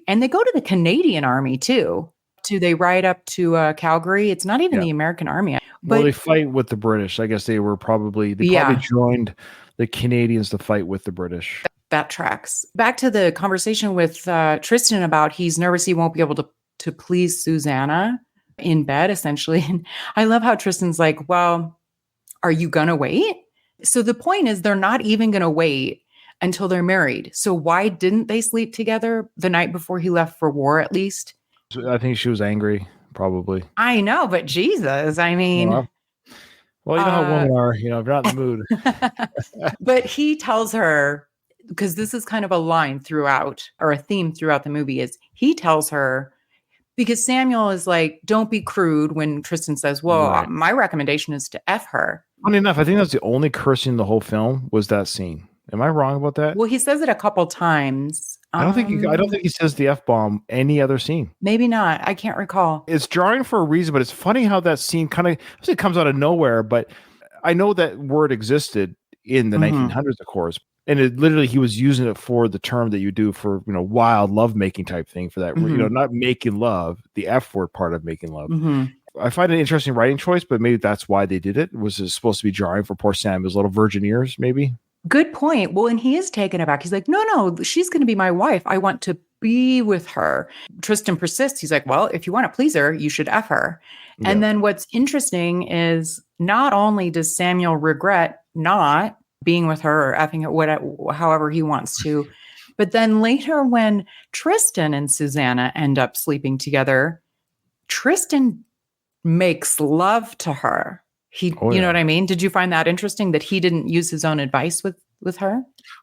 And they go to the Canadian Army too. They ride up to Calgary. It's not even the American Army. But Well, they fight with the British. I guess they probably joined the Canadians to fight with the British. that tracks. Back to the conversation with Tristan about he's nervous he won't be able to please Susanna in bed, essentially. And I love how Tristan's like, well, are you going to wait? So the point is they're not even going to wait until they're married. So why didn't they sleep together the night before he left for war, at least? I think she was angry, probably. I know, but Jesus, I mean. Well, you know how women are, if you're not in the mood. But he tells her, because this is kind of a line throughout, or a theme throughout the movie, is he tells her, Because Samuel is like, don't be crude when Tristan says, well, Right. my recommendation is to F her. Funny enough, I think that's the only cursing in the whole film was that scene. Am I wrong about that? Well, he says it a couple times. I don't think he says the F-bomb any other scene. Maybe not. I can't recall. It's jarring for a reason, but it's funny how that scene kind of it comes out of nowhere. But I know that word existed in the 1900s, of course, and it literally he was using it for the term that you do for wild lovemaking type thing for that. Not making love, the F word part of making love. I find it an interesting writing choice, but maybe that's why they did it. Was it supposed to be jarring for poor Samuel's little virgin ears? Maybe. Good point. Well, and he is taken aback. He's like, no, she's going to be my wife. I want to be with her. Tristan persists. He's like, well, if you want to please her, you should F her. Yeah. And then what's interesting is not only does Samuel regret not being with her or effing it, however he wants to, but then later when Tristan and Susanna end up sleeping together, Tristan makes love to her. You know what I mean? Did you find that interesting that he didn't use his own advice with her?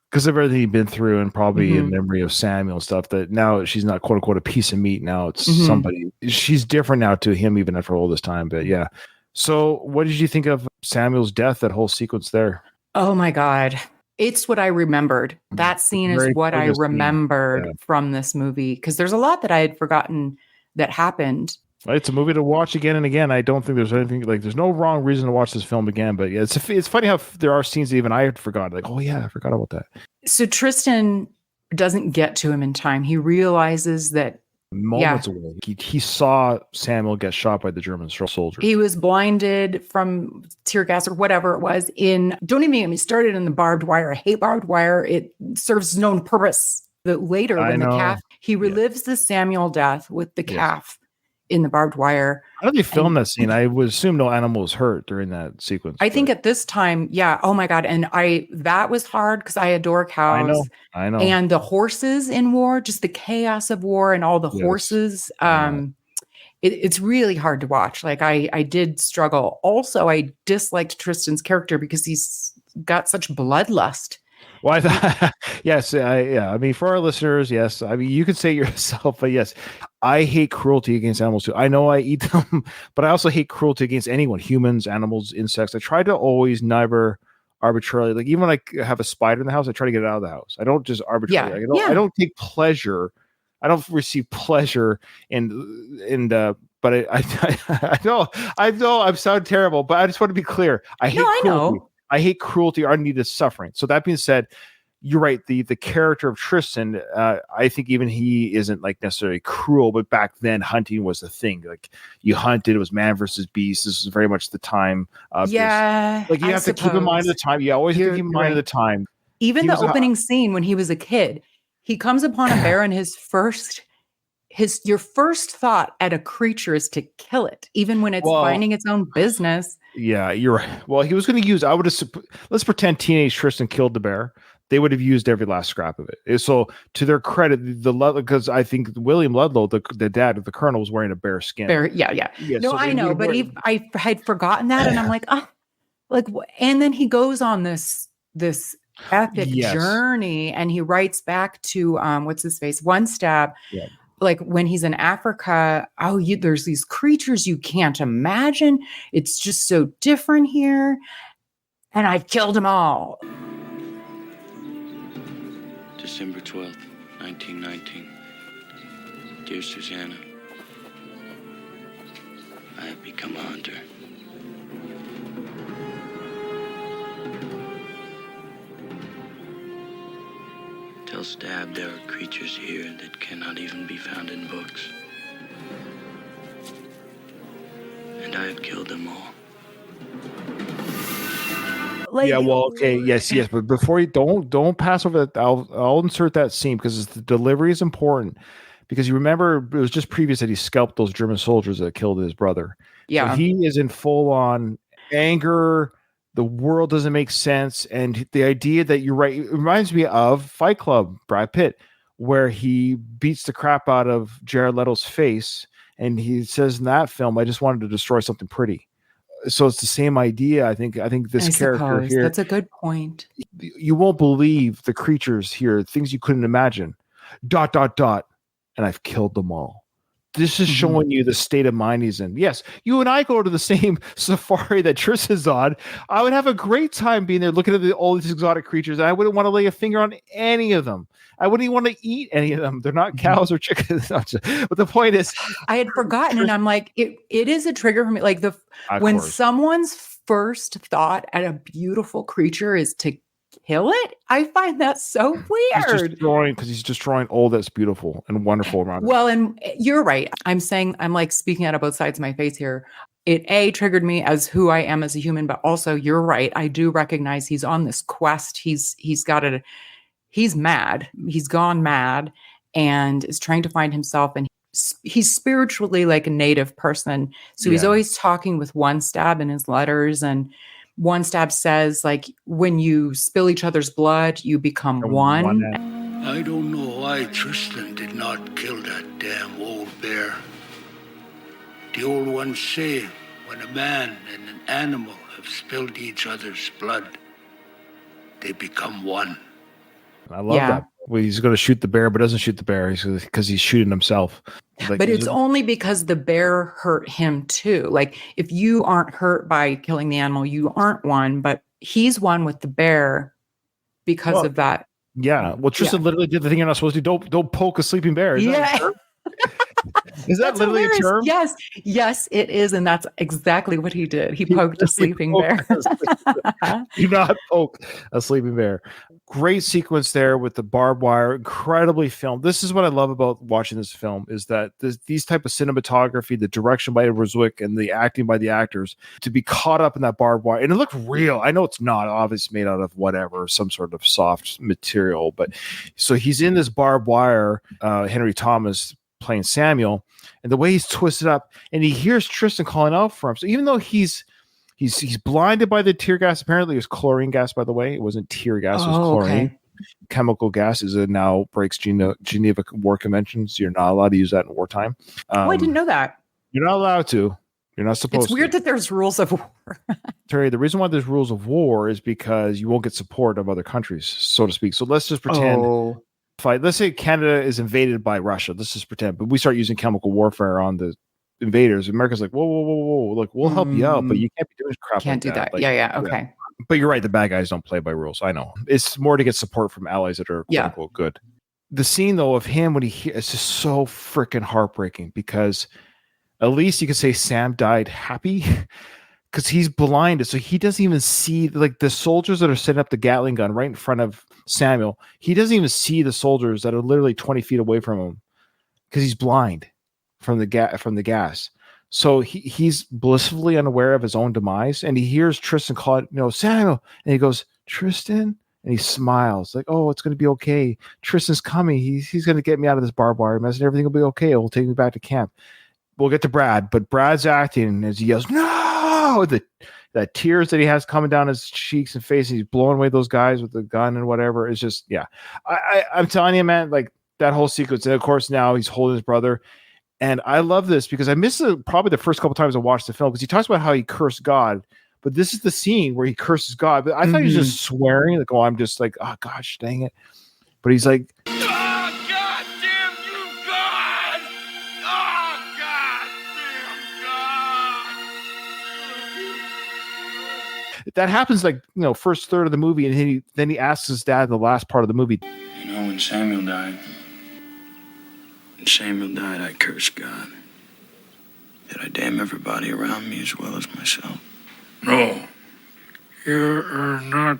Because of everything he'd been through and probably in memory of Samuel and stuff, that now she's not quote unquote a piece of meat. Now it's somebody, she's different now to him even after all this time. But yeah. So what did you think of Samuel's death, that whole sequence there? Oh my God. It's what I remembered. That scene is what I remembered from this movie. Because there's a lot that I had forgotten that happened. It's a movie to watch again and again. I don't think there's anything there's no wrong reason to watch this film again. But yeah, it's funny how there are scenes that even I had forgotten. Like, oh yeah, I forgot about that. So Tristan doesn't get to him in time. He realizes that moments away. He saw Samuel get shot by the German soldier. He was blinded from tear gas or whatever it was. Don't even get me started in the barbed wire. I hate barbed wire. It serves its own purpose. But later, when the calf, he relives the Samuel death with the calf in the barbed wire. How did they film that scene? I would assume no animal was hurt during that sequence. I think at this time, oh my God. And that was hard because I adore cows. I know. And the horses in war, just the chaos of war and all the horses. It's really hard to watch. Like I did struggle. Also, I disliked Tristan's character because he's got such bloodlust. Well, I thought, yes, I mean, for our listeners, yes. I mean, you could say yourself, but yes, I hate cruelty against animals too. I know I eat them, but I also hate cruelty against anyone, humans, animals, insects. I try to always never arbitrarily, like even when I have a spider in the house, I try to get it out of the house. I don't just arbitrarily. I don't take pleasure. I don't receive pleasure but I know I'm sound terrible, but I just want to be clear. I hate cruelty. I hate cruelty or unneeded suffering. So that being said, you're right. The character of Tristan, I think even he isn't like necessarily cruel, but back then hunting was the thing. Like you hunted, it was man versus beast. This is very much the time. Like you have to keep in mind the time. You always have to keep in mind of the time. Even the opening scene when he was a kid, he comes upon a bear and your first thought at a creature is to kill it, even when it's minding its own business. Yeah, you're right. Well, he was going to use, let's pretend teenage Tristan killed the bear. They would have used every last scrap of it. So to their credit, because I think William Ludlow, the dad of the colonel, was wearing a bear skin. Yeah. No, so I know, but I had forgotten that. And I'm like, and then he goes on this epic journey and he writes back to, what's his face? One Stab. Yeah. Like when he's in Africa, there's these creatures you can't imagine. It's just so different here. And I've killed them all. December 12th, 1919. Dear Susanna, I have become a hunter. Tell Stab there are creatures here that cannot even be found in books. And I have killed them all. Yes, but before you don't pass over that, I'll insert that scene because the delivery is important. Because you remember it was just previous that he scalped those German soldiers that killed his brother. Yeah, so he is in full on anger. The world doesn't make sense. And the idea that you're right, it reminds me of Fight Club, Brad Pitt, where he beats the crap out of Jared Leto's face. And he says in that film, I just wanted to destroy something pretty. So it's the same idea. I think this character here. That's a good point. You won't believe the creatures here, things you couldn't imagine. ... And I've killed them all. This is showing you the state of mind he's in. Yes, you and I go to the same safari that Tristan's on. I would have a great time being there looking at all these exotic creatures, and I wouldn't want to lay a finger on any of them. I wouldn't even want to eat any of them. They're not cows or chickens. But the point is, I had forgotten, and I'm like, it is a trigger for me. Like when someone's first thought at a beautiful creature is to kill it, I find that so weird. He's destroying all that's beautiful and wonderful around Well, and you're right. I'm like speaking out of both sides of my face here. It triggered me as who I am as a human, but also you're right. I do recognize he's on this quest. He's mad. He's gone mad and is trying to find himself. And he's spiritually like a native person. So he's always talking with one stab in his letters, and one stab says, like, when you spill each other's blood, you become one. I don't know why Tristan did not kill that damn old bear. The old ones say when a man and an animal have spilled each other's blood, they become one. I love that. Well, he's going to shoot the bear, but doesn't shoot the bear because he's shooting himself. Like, but it's only because the bear hurt him too. Like, if you aren't hurt by killing the animal, you aren't one. But he's one with the bear because of that. Yeah. Well, Tristan literally did the thing you're not supposed to do. Don't poke a sleeping bear. Is that literally hilarious. a term? Yes, it is. And that's exactly what he did. He poked a sleeping bear. Do not poke a sleeping bear. Great sequence there with the barbed wire, incredibly filmed. This is what I love about watching this film, is that these type of cinematography, the direction by Edward Zwick and the acting by the actors, to be caught up in that barbed wire. And it looked real. I know it's not obviously made out of whatever, some sort of soft material, but so he's in this barbed wire, Henry Thomas playing Samuel, and the way he's twisted up, and he hears Tristan calling out for him. So even though he's blinded by the tear gas, apparently it was chlorine gas, by the way. It wasn't tear gas, it was chlorine. Okay. Chemical gas now breaks Geneva War Conventions. You're not allowed to use that in wartime. I didn't know that. You're not allowed to. You're not supposed to. It's weird that there's rules of war. Terry, the reason why there's rules of war is because you won't get support of other countries, so to speak. So let's just pretend. Let's say Canada is invaded by Russia. Let's just pretend, but we start using chemical warfare on the invaders. America's like, whoa. Look, we'll help you out, but you can't be doing crap. Can't do that. Like, okay. But you're right. The bad guys don't play by rules. I know. It's more to get support from allies that are quote unquote good. The scene though of him when it's just so freaking heartbreaking, because at least you could say Sam died happy. Because he's blinded, so he doesn't even see, like, the soldiers that are setting up the Gatling gun right in front of Samuel. He doesn't even see the soldiers that are literally 20 feet away from him because he's blind from the gas. So he's blissfully unaware of his own demise, and he hears Tristan call it, Samuel, and he goes, Tristan, and he smiles like, oh, it's going to be okay. Tristan's coming. He's going to get me out of this barbed wire mess, and everything will be okay. He'll take me back to camp. We'll get to Brad, but Brad's acting as he yells, no. The tears that he has coming down his cheeks and face, and he's blowing away those guys with the gun and whatever. It's just, I'm telling you, man, like that whole sequence. And of course, now he's holding his brother. And I love this because I missed probably the first couple times I watched the film, because he talks about how he cursed God. But this is the scene where he curses God. But I thought he was just swearing, like, oh, I'm just like, oh, gosh, dang it. But he's like, that happens like, first third of the movie, and then he asks his dad in the last part of the movie. When Samuel died, I cursed God. Did I damn everybody around me as well as myself? No, you are not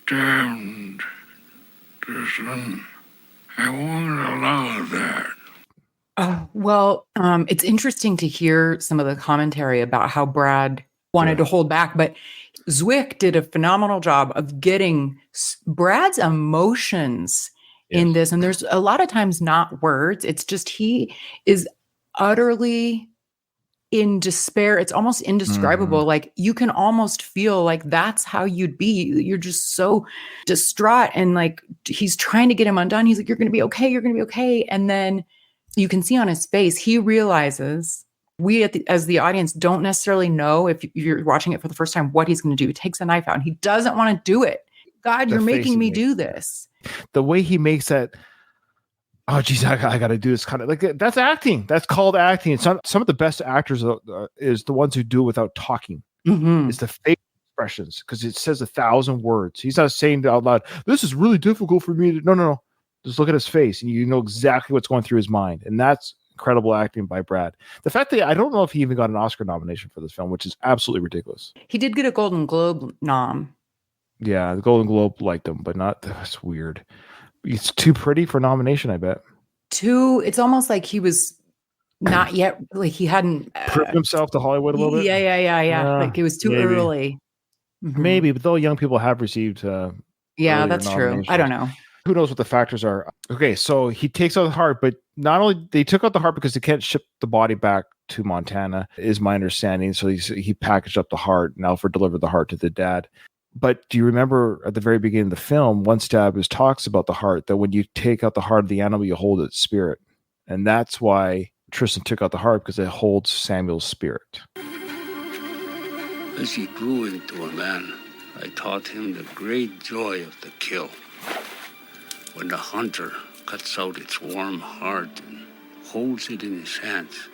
damned, Tristan. I won't allow that. Well, it's interesting to hear some of the commentary about how Brad wanted to hold back, but Zwick did a phenomenal job of getting Brad's emotions in this. And there's a lot of times not words. It's just, he is utterly in despair. It's almost indescribable. Like, you can almost feel like that's how you'd be. You're just so distraught. And like, he's trying to get him undone. He's like, you're going to be okay. You're going to be okay. And then you can see on his face, he realizes, we as the audience don't necessarily know, if you're watching it for the first time, what he's going to do. He takes a knife out and he doesn't want to do it. God, you're making me do this. The way he makes that, oh geez, I got to do this kind of like that's acting. That's called acting. Some of the best actors is the ones who do it without talking. Mhm. It's the fake expressions because it says 1,000 words. He's not saying out loud, "This is really difficult for me to." No. Just look at his face, and you know exactly what's going through his mind, and that's incredible acting by Brad. The fact that I don't know if he even got an Oscar nomination for this film, which is absolutely ridiculous. He did get a Golden Globe nom. Yeah, the Golden Globe liked him, but not. That's weird. It's too pretty for nomination, I bet. It's almost like he was not yet, like he hadn't Proved himself to Hollywood a little bit. Yeah. Like it was too maybe. early. Mhm. Maybe, but though young people have received. Yeah, earlier that's true. I nominations. don't know. Who knows what the factors are? Okay, so he takes out the heart, but not only they took out the heart because they can't ship the body back to Montana, is my understanding. So he packaged up the heart, and Alfred delivered the heart to the dad. But do you remember at the very beginning of the film, One Stab talks about the heart, that when you take out the heart of the animal, you hold its spirit. And that's why Tristan took out the heart, because it holds Samuel's spirit. As he grew into a man, I taught him the great joy of the kill. When the hunter cuts out its warm heart and holds it in his hands,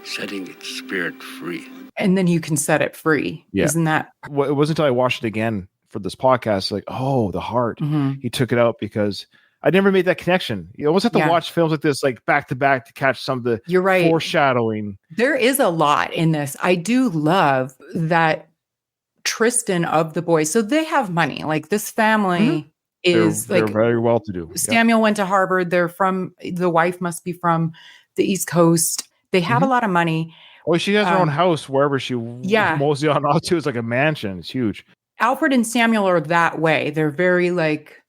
setting its spirit free. And then you can set it free. Yeah. Isn't that? Well, it wasn't until I watched it again for this podcast, like, oh, the heart. Mhm. He took it out because I never made that connection. You almost have to watch films like this, like back to back, to catch some of the You're right. foreshadowing. There is a lot in this. I do love that Tristan of the boys. So they have money. Like this family is they're like very well to do. Samuel went to Harvard. The wife must be from the East Coast. They have a lot of money. Oh, she has her own house wherever she mostly on off to. It's like a mansion. It's huge. Alfred and Samuel are that way. They're very like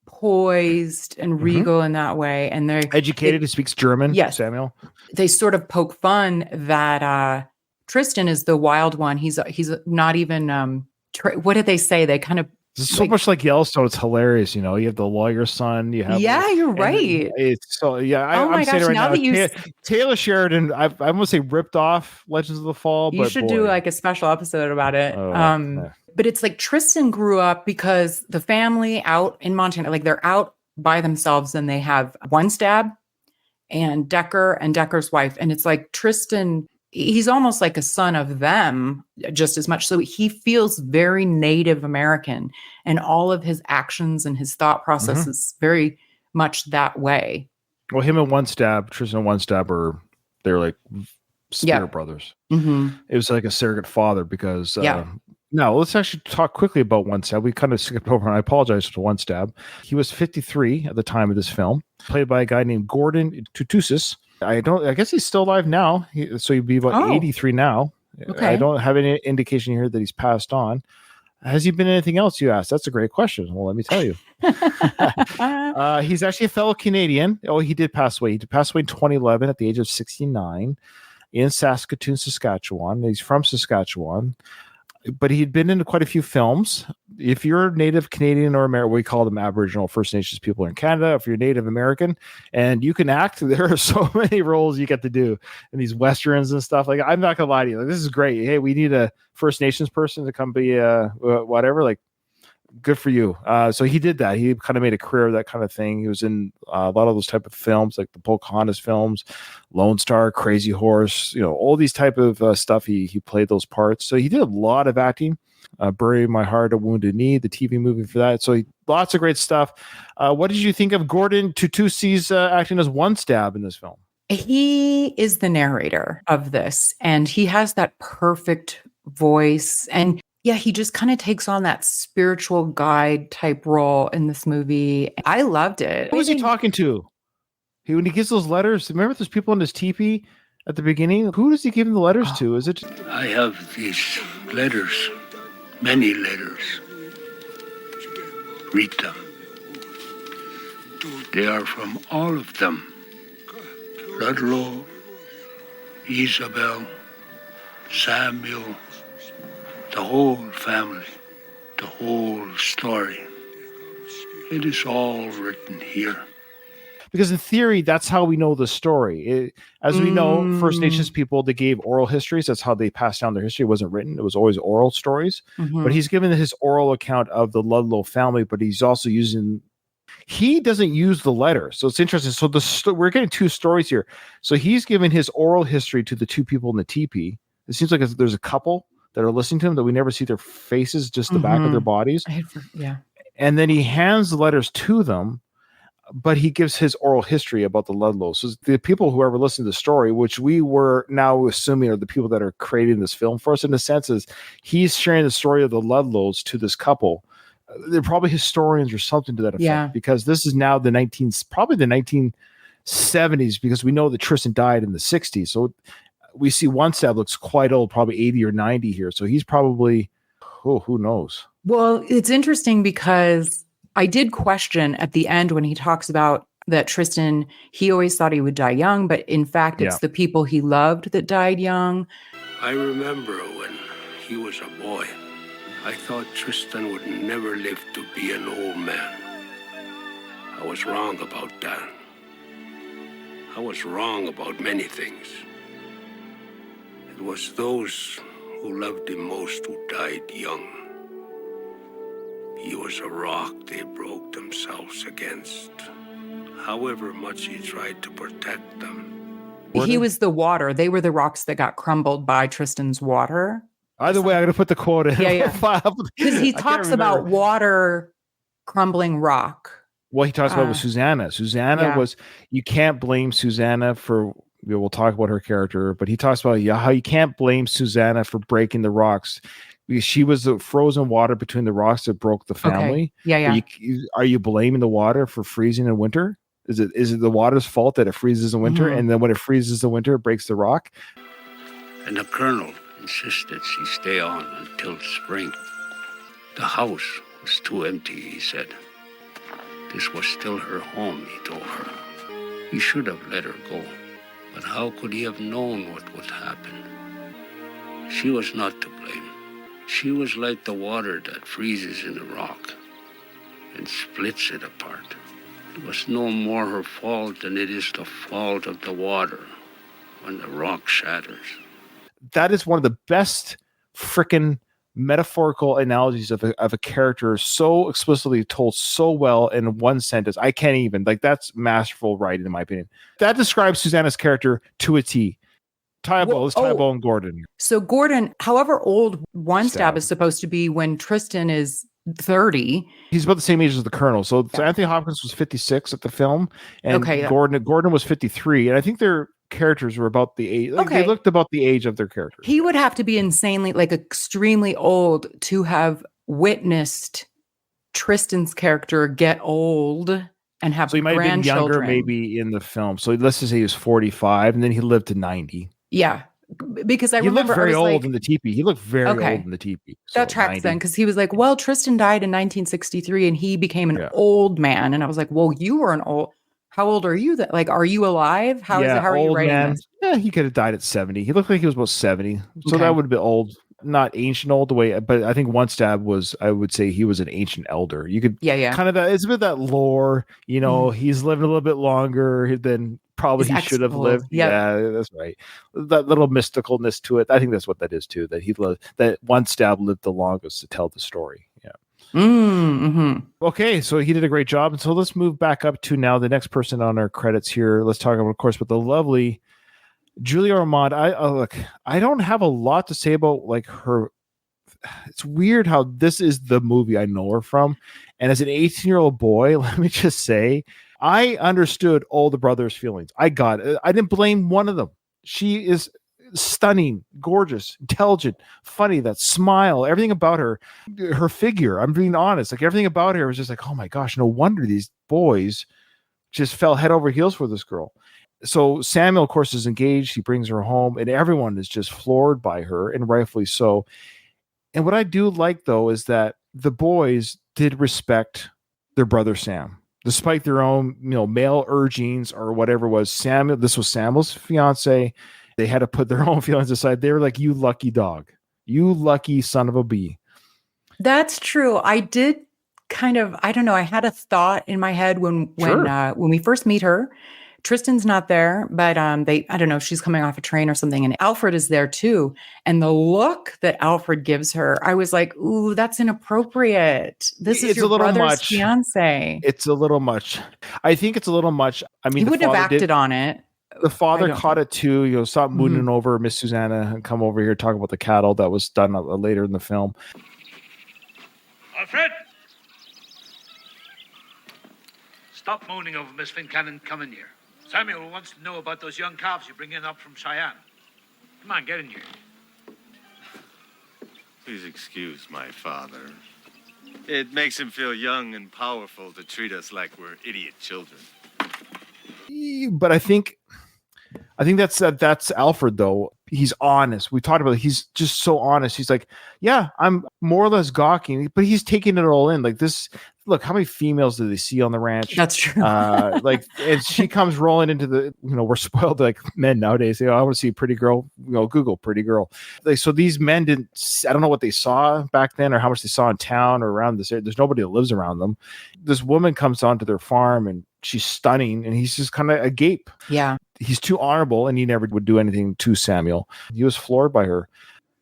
poised and regal in that way. And they're educated. He speaks German. Yes. Samuel. They sort of poke fun that Tristan is the wild one. He's not even what did they say? They kind of It's so much like Yellowstone. It's hilarious. You know, you have the lawyer's son. You have you're right. It's so I'm my saying gosh, right now now, that you Taylor Sheridan. I'm gonna say ripped off Legends of the Fall. You but should do like a special episode about it. But it's like Tristan grew up because the family out in Montana, like they're out by themselves, and they have One Stab and Decker's wife, and it's like Tristan. He's almost like a son of them just as much. So he feels very Native American, and all of his actions and his thought process is very much that way. Well, him and One Stab, Tristan and One Stab they're like spirit brothers. Mm-hmm. It was like a surrogate father because now let's actually talk quickly about One Stab. We kind of skipped over, and I apologize for One Stab. He was 53 at the time of this film, played by a guy named Gordon Tutusis. I guess he's still alive now. So he'd be about 83 now. Okay. I don't have any indication here that he's passed on. Has he been in anything else, you asked? That's a great question. Well, let me tell you. He's actually a fellow Canadian. Oh, he did pass away. He did pass away in 2011 at the age of 69 in Saskatoon, Saskatchewan. He's from Saskatchewan. But he'd been into quite a few films. If you're Native Canadian or American, we call them Aboriginal First Nations people in Canada. If you're Native American and you can act, there are so many roles you get to do in these Westerns and stuff. Like, I'm not going to lie to you. Like, this is great. Hey, we need a First Nations person to come be whatever. Like, good for you. So he did that. He kind of made a career of that kind of thing. He was in a lot of those type of films, like the Pocahontas films, Lone Star, Crazy Horse, all these type of stuff. He played those parts. So he did a lot of acting. Bury My Heart, A Wounded Knee, the TV movie for that. So lots of great stuff. What did you think of Gordon Tutusi's acting as One Stab in this film? He is the narrator of this, and he has that perfect voice. And yeah, he just kind of takes on that spiritual guide type role in this movie. I loved it. Who was he talking to? When he gives those letters, remember there's people in his teepee at the beginning? Who does he give the letters to? Is it? I have these letters, many letters. Read them. They are from all of them. Ludlow, Isabel, Samuel, the whole family, the whole story. It is all written here. Because in theory, that's how we know the story. As we know, First Nations people, they gave oral histories. That's how they passed down their history. It wasn't written. It was always oral stories. Mhm. But he's given his oral account of the Ludlow family, but he's also he doesn't use the letter. So it's interesting. So we're getting two stories here. So he's given his oral history to the two people in the teepee. It seems like there's a couple that are listening to him that we never see their faces, just the back of their bodies. Yeah. And then he hands the letters to them, but he gives his oral history about the Ludlows. So the people who ever listened to the story, which we were now assuming are the people that are creating this film for us, in a sense, is he's sharing the story of the Ludlows to this couple. They're probably historians or something to that effect, because this is now probably the 1970s, because we know that Tristan died in the 60s. So we see One Stab looks quite old, probably 80 or 90 here. So he's probably, who knows? Well, it's interesting because I did question at the end when he talks about that Tristan, he always thought he would die young, but in fact, it's the people he loved that died young. I remember when he was a boy, I thought Tristan would never live to be an old man. I was wrong about that. I was wrong about many things. It was those who loved him most who died young. He was a rock they broke themselves against, however much he tried to protect them. He was the water. They were the rocks that got crumbled by Tristan's water. Either way, I'm going to put the quote in. Because he talks about water crumbling rock. What he talks about was Susanna. Susanna was, you can't blame Susanna for, we'll talk about her character, but he talks about how you can't blame Susanna for breaking the rocks. Because she was the frozen water between the rocks that broke the family. Okay. Are you blaming the water for freezing in winter? Is it the water's fault that it freezes in winter, and then when it freezes in winter, it breaks the rock? And the colonel insisted she stay on until spring. The house was too empty, he said. This was still her home, he told her. He should have let her go, but how could he have known what would happen? She was not to blame. She was like the water that freezes in a rock and splits it apart. It was no more her fault than it is the fault of the water when the rock shatters. That is one of the best freaking metaphorical analogies of a character, so explicitly told so well in one sentence. I can't even, that's masterful writing, in my opinion. That describes Susanna's character to a T. Tybalt and Gordon. So Gordon, however old One Stab is supposed to be when Tristan is 30. He's about the same age as the Colonel. So Anthony Hopkins was 56 at the film, and Gordon was 53. And I think their characters were about the age. They looked about the age of their characters. He would have to be insanely, extremely old to have witnessed Tristan's character get old and have grandchildren. So he might have been younger maybe in the film. So let's just say he was 45, and then he lived to 90. Yeah, because I remember he looked very old in the teepee. He looked very old in the teepee. So that tracks 90. Then, because he was like, well, Tristan died in 1963 and he became an old man. And I was like, well, you were an old. How old are you? Are you alive? How are you writing this? Yeah, he could have died at 70. He looked like he was about 70. So that would have been old. Not ancient old the way, but I think One Stab was, I would say he was an ancient elder. You could kind of it's a bit that lore, he's living a little bit longer than probably he should have lived. Yeah, that's right. That little mysticalness to it. I think that's what that is too, that One Stab lived the longest to tell the story. Yeah. Mm-hmm. Okay, so he did a great job. And so let's move back up to now the next person on our credits here. Let's talk about, of course, with the lovely Julia Ormond. I don't have a lot to say about her. It's weird how this is the movie I know her from. And as an 18-year-old boy, let me just say, I understood all the brothers' feelings. I got it. I didn't blame one of them. She is stunning, gorgeous, intelligent, funny, that smile, everything about her figure. I'm being honest. Everything about her was just oh my gosh, no wonder these boys just fell head over heels for this girl. So Samuel, of course, is engaged. He brings her home, and everyone is just floored by her, and rightfully so. And what I do like, though, is that the boys did respect their brother Sam, despite their own, male urgings or whatever it was. This was Samuel's fiance. They had to put their own feelings aside. They were like, "You lucky dog, you lucky son of a bee." That's true. I did kind of, I don't know. I had a thought in my head when we first meet her, Tristan's not there, but I don't know, she's coming off a train or something, and Alfred is there too. And the look that Alfred gives her, I was like, ooh, that's inappropriate. This is It's your a little brother's much. fiance. It's a little much. I think it's a little much. I mean, He the wouldn't have father acted on it. The father I don't- caught it too. Stop Mhm. mooning over Miss Susanna and come over here talk about the cattle. That was done later in the film. Alfred! Stop moaning over Miss Fincannon. Come in here. Samuel wants to know about those young calves you bring in up from Cheyenne. Come on, get in here. Please excuse my father. It makes him feel young and powerful to treat us like we're idiot children. But I think that's Alfred though. He's honest. We talked about it. He's just so honest. He's like, yeah, I'm more or less gawking, but he's taking it all in. Like this, look, how many females do they see on the ranch? That's true. And she comes rolling into the, we're spoiled like men nowadays. I want to see a pretty girl, Google pretty girl. So these men I don't know what they saw back then or how much they saw in town or around this area. There's nobody that lives around them. This woman comes onto their farm and she's stunning and he's just kind of agape. Yeah. He's too honorable and he never would do anything to Samuel. He was floored by her.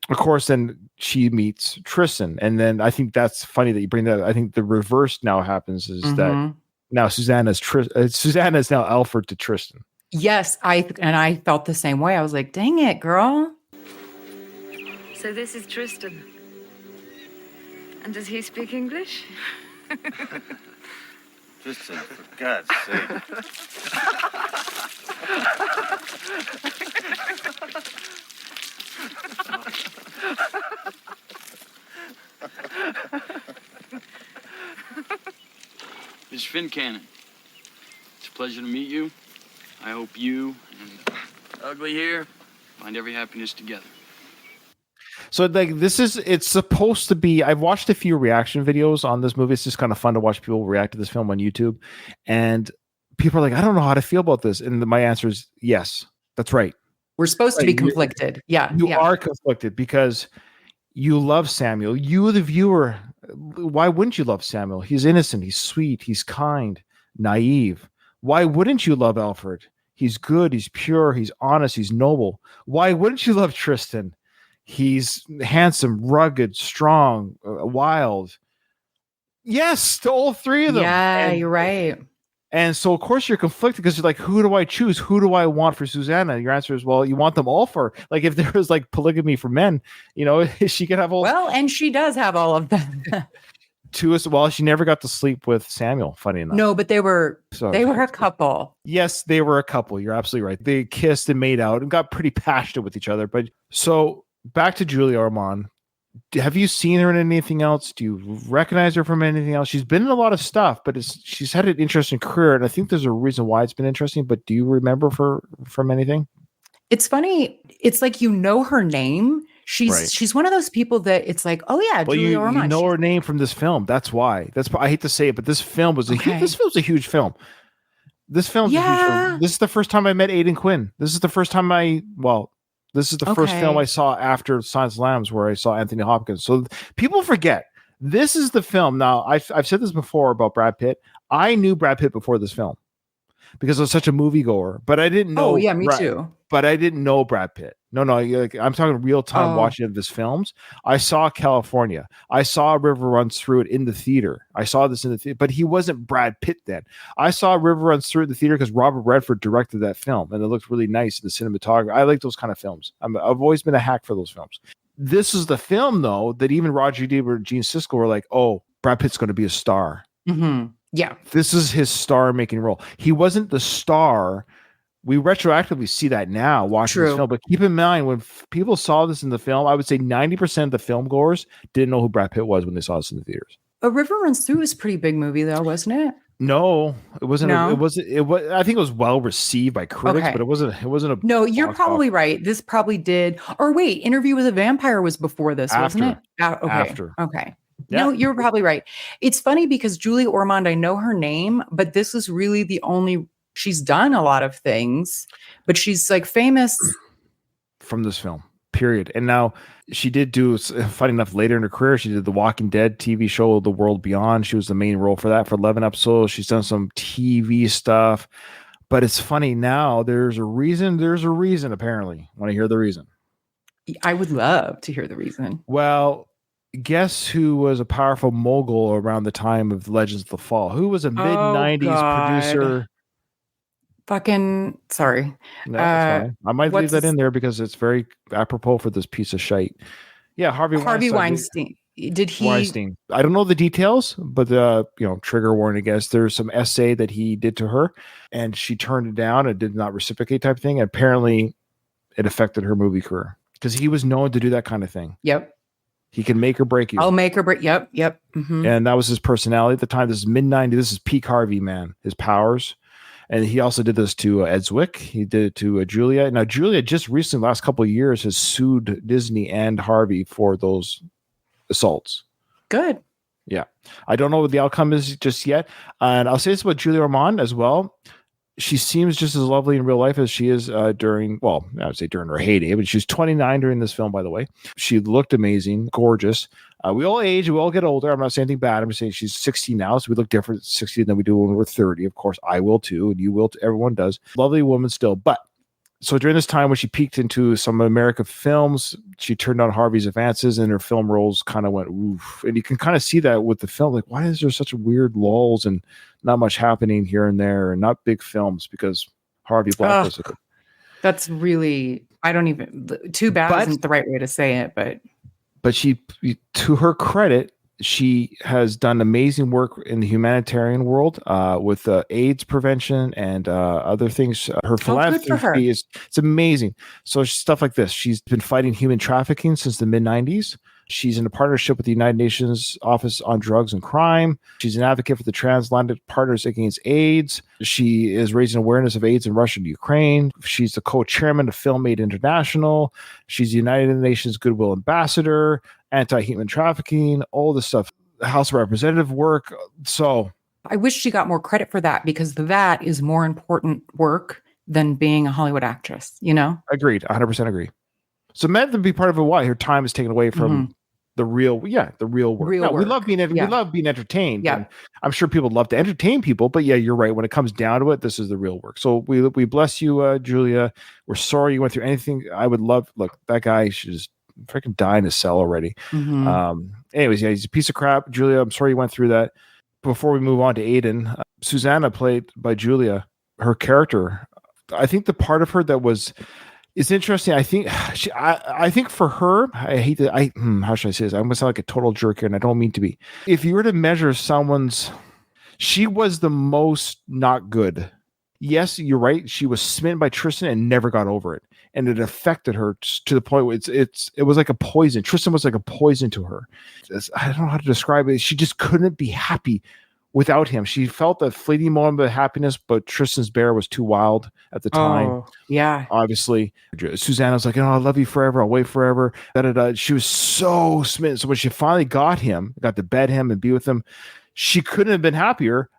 Of course, then she meets Tristan. And then I think that's funny that you bring that. I think the reverse now happens is that now Susanna is now Alfred to Tristan. Yes, I felt the same way. I was like, dang it, girl. So this is Tristan. And does he speak English? Tristan, for God's sake. Miss Fincannon, it's a pleasure to meet you. I hope you and Ugly here find every happiness together. So like it's supposed to be, I've watched a few reaction videos on this movie. It's just kind of fun to watch people react to this film on YouTube. And people are like, I don't know how to feel about this. And my answer is yes, that's right. We're supposed to be conflicted. You are conflicted because you love Samuel. You, the viewer, why wouldn't you love Samuel? He's innocent. He's sweet. He's kind, naive. Why wouldn't you love Alfred? He's good. He's pure. He's honest. He's noble. Why wouldn't you love Tristan? He's handsome, rugged, strong, wild. Yes, to all three of them. Yeah, you're right. And so, of course, you're conflicted because you're like, who do I choose? Who do I want for Susanna? Your answer is, well, you want them all for, like, if there was like polygamy for men, she could have all. Well, and she does have all of them. Two as well. She never got to sleep with Samuel, funny enough. No, but they were a couple. Yes, they were a couple. You're absolutely right. They kissed and made out and got pretty passionate with each other. But so back to Julia Ormond. Have you seen her in anything else? Do you recognize her from anything else? She's been in a lot of stuff, but she's had an interesting career, and I think there's a reason why it's been interesting. But do you remember her from anything? It's funny. It's like her name. She's one of those people that it's like, oh yeah, well, Julia Ormond. You know her name from this film. That's why. I hate to say it, but this film was a huge film. This film's a huge film. This is the first time I met Aidan Quinn. This is the first time this is the first film I saw after Silence of the Lambs where I saw Anthony Hopkins. So people forget this is the film. Now I've said this before about Brad Pitt. I knew Brad Pitt before this film because I was such a moviegoer, but I didn't know. Oh yeah, me too. But I didn't know Brad Pitt. No, I'm talking real time watching of his films. I saw California. I saw River Runs Through It in the theater. I saw this in the theater, but he wasn't Brad Pitt then. I saw River Runs Through It in the theater because Robert Redford directed that film, and it looked really nice in the cinematography. I like those kind of films. I've always been a hack for those films. This is the film, though, that even Roger Ebert and Gene Siskel were like, oh, Brad Pitt's going to be a star. Mm-hmm. Yeah. This is his star-making role. He wasn't the star. We retroactively see that now watching this film, but keep in mind when people saw this in the film, I would say 90% of the film goers didn't know who Brad Pitt was when they saw this in the theaters. A River Runs Through was a pretty big movie, though, wasn't it? No, it wasn't. No? It was. I think it was well received by critics, but it wasn't a. No, you're probably right. This probably did. Or wait, Interview with a Vampire was before this, wasn't it? After. Okay. Yeah. No, you're probably right. It's funny because Julia Ormond, I know her name, but this is really the only. She's done a lot of things, but she's like famous from this film, period. And now she did do, funny enough, later in her career, she did the Walking Dead TV show, The World Beyond. She was the main role for that for 11 episodes. She's done some TV stuff, But it's funny now. There's a reason. There's a reason, apparently. Want to hear the reason? I would love to hear the reason. Well, guess who was a powerful mogul around the time of Legends of the Fall? Who was a mid-90s producer? Fucking sorry. No, that's fine. I might leave that in there because it's very apropos for this piece of shite. Yeah, Harvey Weinstein. Did he? Weinstein. I don't know the details, but trigger warning. I guess there's some essay that he did to her, and she turned it down and did not reciprocate type thing. Apparently, it affected her movie career because he was known to do that kind of thing. Yep. He can make or break you. I'll make or break. Yep. Mm-hmm. And that was his personality at the time. This is mid-90s. This is peak Harvey, man. His powers. And he also did this to Ed Zwick. He did it to Julia. Now, Julia just recently, last couple of years, has sued Disney and Harvey for those assaults. Good. Yeah. I don't know what the outcome is just yet. And I'll say this about Julia Ormond as well. She seems just as lovely in real life as she is during her heyday, but she's 29 during this film, by the way. She looked amazing, gorgeous. We all age, we all get older. I'm not saying anything bad. I'm just saying she's 60 now, so we look different at 60 than we do when we're 30. Of course, I will too, and you will too. Everyone does. Lovely woman still. But so during this time when she peeked into some American films, she turned on Harvey's advances and her film roles kind of went oof. And you can kind of see that with the film. Like, why is there such weird lulls and not much happening here and there and not big films because Harvey blacklisted it? That's really, too bad isn't the right way to say it, but she, to her credit, she has done amazing work in the humanitarian world with AIDS prevention and other things. Her philanthropy it's amazing. So stuff like this. She's been fighting human trafficking since the mid-90s. She's in a partnership with the United Nations Office on Drugs and Crime. She's an advocate for the Transatlantic Partners Against AIDS. She is raising awareness of AIDS in Russia and Ukraine. She's the co-chairman of Film Aid International. She's the United Nations Goodwill Ambassador, anti-human trafficking, all this stuff, House of Representative work. So I wish she got more credit for that because that is more important work than being a Hollywood actress, you know? Agreed. 100% agree. So meant to be part of why her time is taken away from the real work. We love being entertained. Yeah. And I'm sure people love to entertain people, but yeah, you're right. When it comes down to it, this is the real work. So we bless you, Julia. We're sorry you went through anything. I would love, look, that guy should just freaking die in his cell already. Anyways, yeah, he's a piece of crap. Julia, I'm sorry you went through that. Before we move on to Aiden, Susanna, played by Julia, her character, I think the part of her that was, it's interesting. I think for her, how should I say this? I'm going to sound like a total jerk here, and I don't mean to be. If you were to measure she was the most not good. Yes, you're right. She was smitten by Tristan and never got over it. And it affected her to the point where it was like a poison. Tristan was like a poison to her. I don't know how to describe it. She just couldn't be happy without him. She felt a fleeting moment of happiness, but Tristan's bear was too wild at the time. Oh, yeah. Obviously. Susanna's like, I love you forever. I'll wait forever. She was so smitten. So when she finally got to bed him and be with him, she couldn't have been happier. ...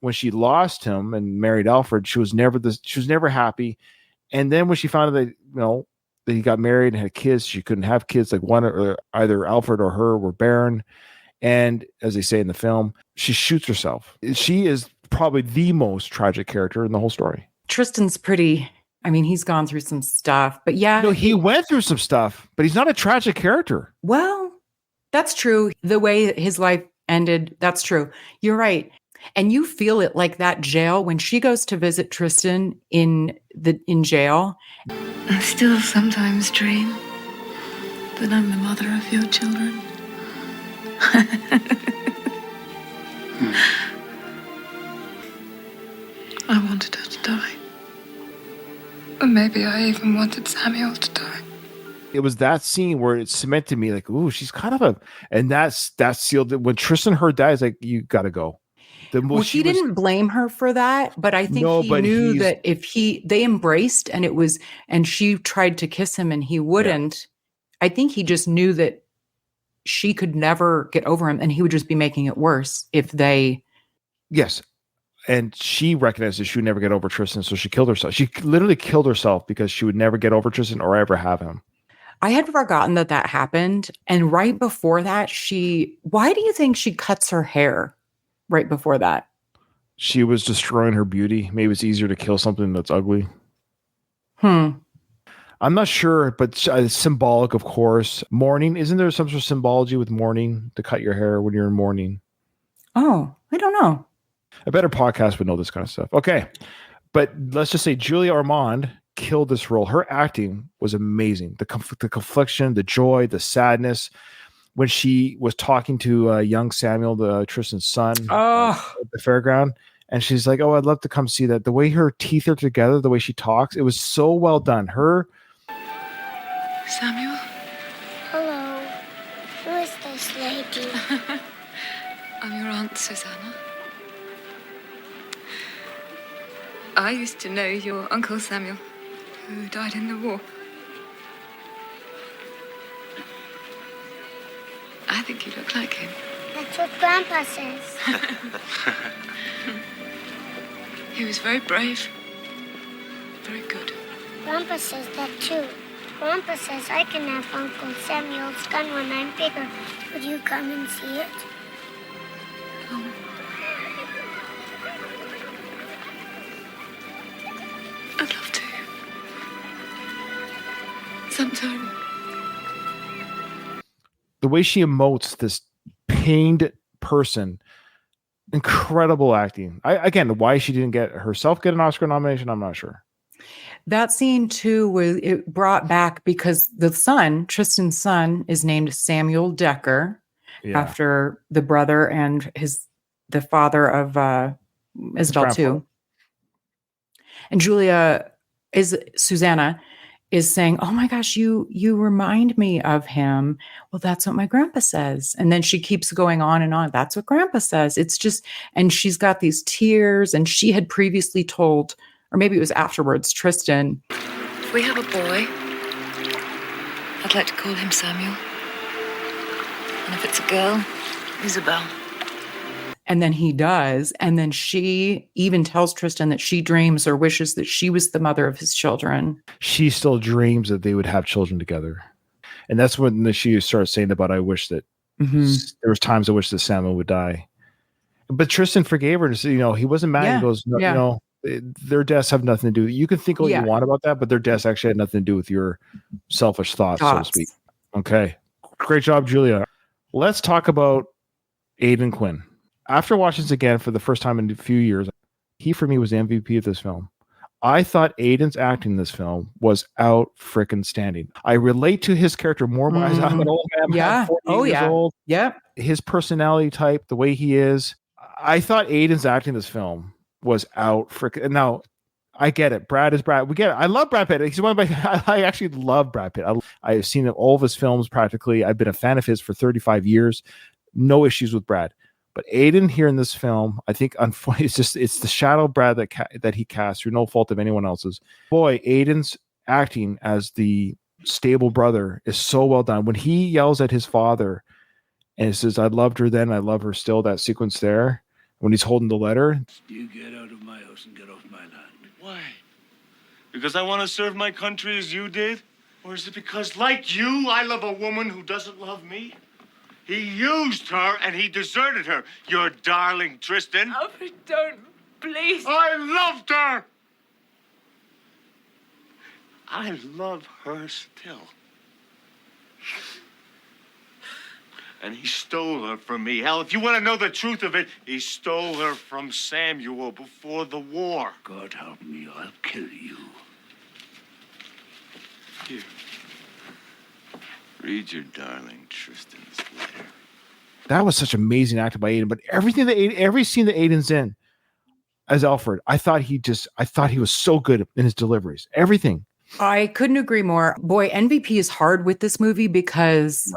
When she lost him and married Alfred, she was never happy. And then when she found out that, that he got married and had kids, she couldn't have kids. Like one or either Alfred or her were barren. And as they say in the film, she shoots herself. She is probably the most tragic character in the whole story. Tristan's he's gone through some stuff, but yeah. No, he went through some stuff, but he's not a tragic character. Well, that's true. The way his life ended, that's true. You're right. And you feel it like that jail when she goes to visit Tristan in jail. I still sometimes dream that I'm the mother of your children. I wanted her to die. Or maybe I even wanted Samuel to die. It was that scene where it cemented me like, ooh, she's kind of and that sealed it. When Tristan heard that, he's like, you got to go. He didn't blame her for that, but I think he knew that if they embraced and she tried to kiss him and he wouldn't, I think he just knew that she could never get over him and he would just be making it worse if they. Yes. And she recognized that she would never get over Tristan. So she killed herself. She literally killed herself because she would never get over Tristan or ever have him. I had forgotten that happened. And right before that, why do you think she cuts her hair right before that? she was destroying her beauty. Maybe it's easier to kill something that's ugly. I'm not sure, but it's symbolic, of course. Mourning, isn't there some sort of symbology with mourning to cut your hair when you're in mourning? Oh, I don't know. A better podcast would know this kind of stuff. Okay. But let's just say Julia Ormond killed this role. Her acting was amazing. The confliction, the joy, the sadness. When she was talking to young Samuel, Tristan's son, at the fairground, and she's like, "Oh, I'd love to come see that." The way her teeth are together, the way she talks, it was so well done. Samuel? Hello. Who is this lady? I'm your Aunt Susanna. I used to know your Uncle Samuel, who died in the war. I think you look like him. That's what Grandpa says. He was very brave. Very good. Grandpa says that too. Grandpa says I can have Uncle Samuel's gun when I'm bigger. Would you come and see it? I'd love to. Sometime. The way she emotes this pained person, incredible acting. Again, why she didn't get an Oscar nomination, I'm not sure. That scene too it brought back because the son, Tristan's son, is named Samuel Decker after the brother and the father of Isabel too. And Susanna is saying, "Oh my gosh, you remind me of him." Well, that's what my grandpa says. And then she keeps going on and on. That's what grandpa says. It's just, and she's got these tears, and she had previously told, or maybe it was afterwards, Tristan, If we have a boy, I'd like to call him Samuel. And if it's a girl, Isabel. and then he does. And then she even tells Tristan that she dreams or wishes that she was the mother of his children. She still dreams that they would have children together. And that's when she starts saying about, I wish that there was times I wish that Samuel would die. But Tristan forgave her. He wasn't mad. Yeah. He goes, no, their deaths have nothing to do. You can think what you want about that, but their deaths actually had nothing to do with your selfish thoughts, so to speak. Okay. Great job, Julia. Let's talk about Aidan Quinn. After watching this again for the first time in a few years, he, for me, was the MVP of this film. I thought Aidan's acting in this film was out frickin' standing. I relate to his character more as I'm an old man. Yeah. I'm 48 years old. Yeah. His personality type, the way he is. I thought Aidan's acting in this film was out frickin'. Now, I get it. Brad is Brad. We get it. I love Brad Pitt. He's one of my. I actually love Brad Pitt. I've seen all of his films practically. I've been a fan of his for 35 years. No issues with Brad. But Aidan here in this film, I think, unfortunately, it's the shadow Brad that he cast through no fault of anyone else's. Boy, Aidan's acting as the stable brother is so well done. When he yells at his father and he says, "I loved her then, I love her still," that sequence there, when he's holding the letter. You get out of my house and get off my land. Why? Because I want to serve my country as you did? Or is it because, like you, I love a woman who doesn't love me? He used her and he deserted her. Your darling Tristan. Alfred, don't. Please. I loved her. I love her still. And he stole her from me. Hell, if you want to know the truth of it, he stole her from Samuel before the war. God help me, I'll kill you. Here. Read your darling Tristan's letter. That was such amazing acting by Aidan. But every scene that Aidan's in as Alfred, I thought he was so good in his deliveries. Everything. I couldn't agree more. Boy, MVP is hard with this movie because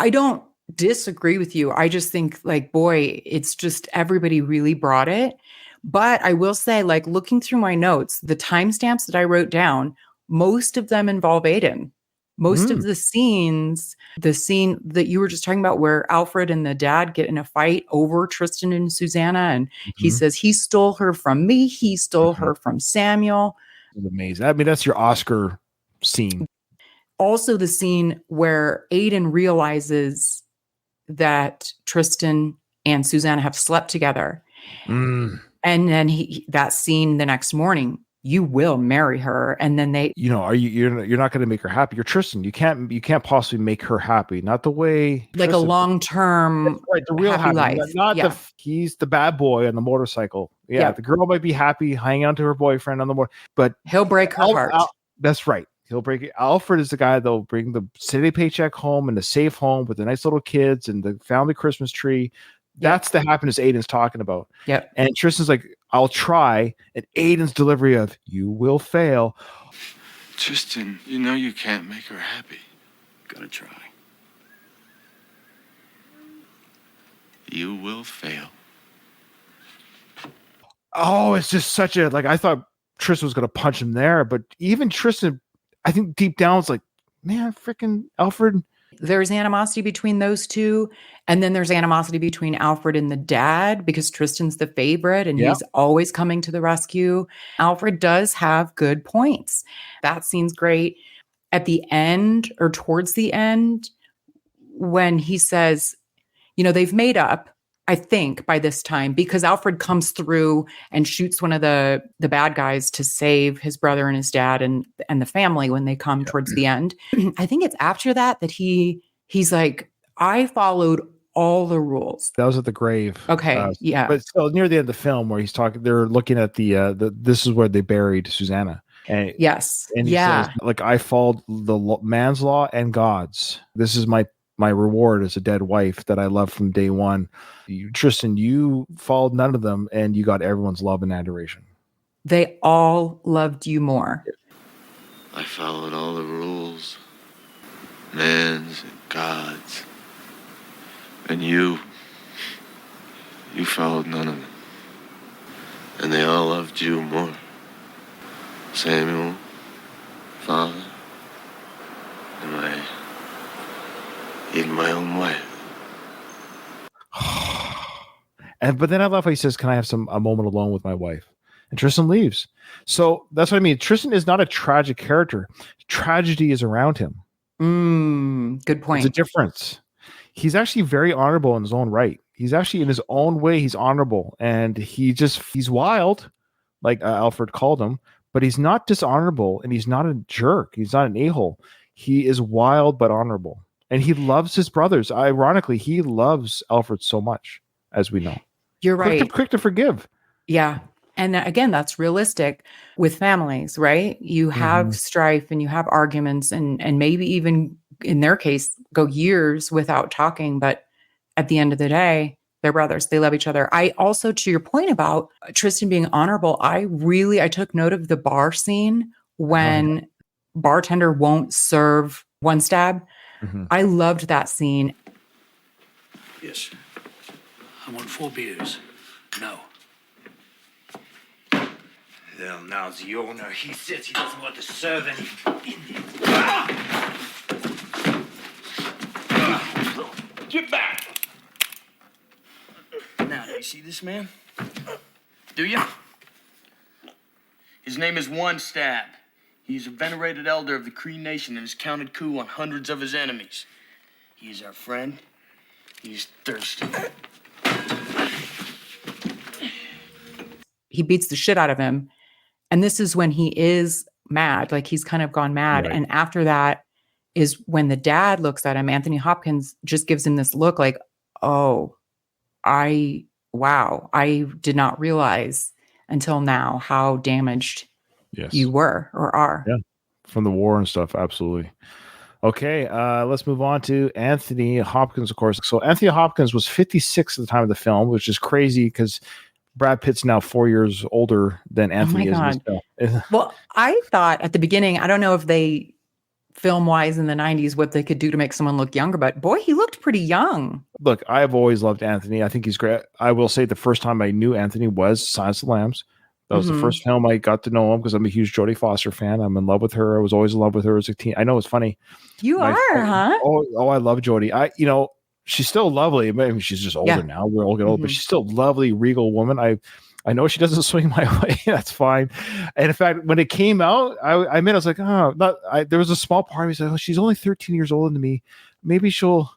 I don't disagree with you. I just think it's just everybody really brought it. But I will say, looking through my notes, the timestamps that I wrote down, most of them involve Aidan. Most of the scene that you were just talking about where Alfred and the dad get in a fight over Tristan and Susanna, and he says, he stole her from me. He stole her from Samuel. It's amazing. I mean, that's your Oscar scene. Also the scene where Aidan realizes that Tristan and Susanna have slept together. Mm. And then that scene the next morning, you will marry her. And then you're not going to make her happy. You're Tristan. You can't possibly make her happy. Not the way like Tristan, a long-term right, the real happy life. Not he's the bad boy on the motorcycle. Yeah, the girl might be happy hanging out to her boyfriend on the motor, but he'll break her heart. That's right. He'll break it. Alfred is the guy that'll bring the steady paycheck home and the safe home with the nice little kids and the family Christmas tree. That's the happiness Aiden's talking about. Yep. And Tristan's like, I'll try. And Aiden's delivery of, you will fail. Tristan, you know you can't make her happy. Gotta try. You will fail. Oh, it's just such a, like, I thought Tristan was going to punch him there. But even Tristan, I think deep down, it's like, man, freaking Alfred. There's animosity between those two. And then there's animosity between Alfred and the dad because Tristan's the favorite and he's always coming to the rescue. Alfred does have good points. That scene's great. At the end or towards the end, when he says, they've made up, I think, by this time, because Alfred comes through and shoots one of the bad guys to save his brother and his dad and the family when they come towards the end. I think it's after that he's like, I followed all the rules. That was at the grave. Okay. But still near the end of the film where he's talking, they're looking at the this is where they buried Susanna. And, yes. And he says, like, I followed the man's law and God's. This is my reward as a dead wife that I loved from day one. Tristan, you followed none of them and you got everyone's love and adoration. They all loved you more. I followed all the rules, man's and God's. And you followed none of them. And they all loved you more. Samuel, Father, and even my own wife. But then I love how he says, can I have a moment alone with my wife? And Tristan leaves. So that's what I mean. Tristan is not a tragic character. Tragedy is around him. Good point. There's a difference. He's actually very honorable in his own right. He's actually in his own way. He's honorable and he's wild, like Alfred called him, but he's not dishonorable and he's not a jerk. He's not an a-hole. He is wild, but honorable. And he loves his brothers. Ironically, he loves Alfred so much, as we know. You're right. Quick to forgive. Yeah. And again, that's realistic with families, right? You have strife and you have arguments and maybe even in their case, go years without talking. But at the end of the day, they're brothers. They love each other. I also, to your point about Tristan being honorable, I took note of the bar scene when bartender won't serve one stab. I loved that scene. Yes. I want 4 beers. No. Well, now the owner, he says he doesn't want to serve any Indians. Get back! Now, do you see this man? Do you? His name is One Stab. He's a venerated elder of the Cree Nation and has counted coup on hundreds of his enemies. He is our friend. He's thirsty. He beats the shit out of him. And this is when he is mad, like he's kind of gone mad. Right. And after that is when the dad looks at him. Anthony Hopkins just gives him this look like, oh, I did not realize until now how damaged you were or are. Yeah, from the war and stuff. Absolutely. Okay, let's move on to Anthony Hopkins, of course. So Anthony Hopkins was 56 at the time of the film, which is crazy because Brad Pitt's now 4 years older than Anthony is. In this film. Well, I thought at the beginning, I don't know if they film-wise in the 90s, what they could do to make someone look younger, but boy, he looked pretty young. Look, I've always loved Anthony. I think he's great. I will say the first time I knew Anthony was Silence of the Lambs. That was the first film I got to know him because I'm a huge Jodie Foster fan. I'm in love with her. I was always in love with her as a teen. I know it's funny. You are, huh? Oh, I love Jodie. She's still lovely. I mean, she's just older now. We're all get old, but she's still a lovely, regal woman. I know she doesn't swing my way. That's fine. And in fact, when it came out, I was like, there was a small part of me said, oh, she's only 13 years older than me. Maybe she'll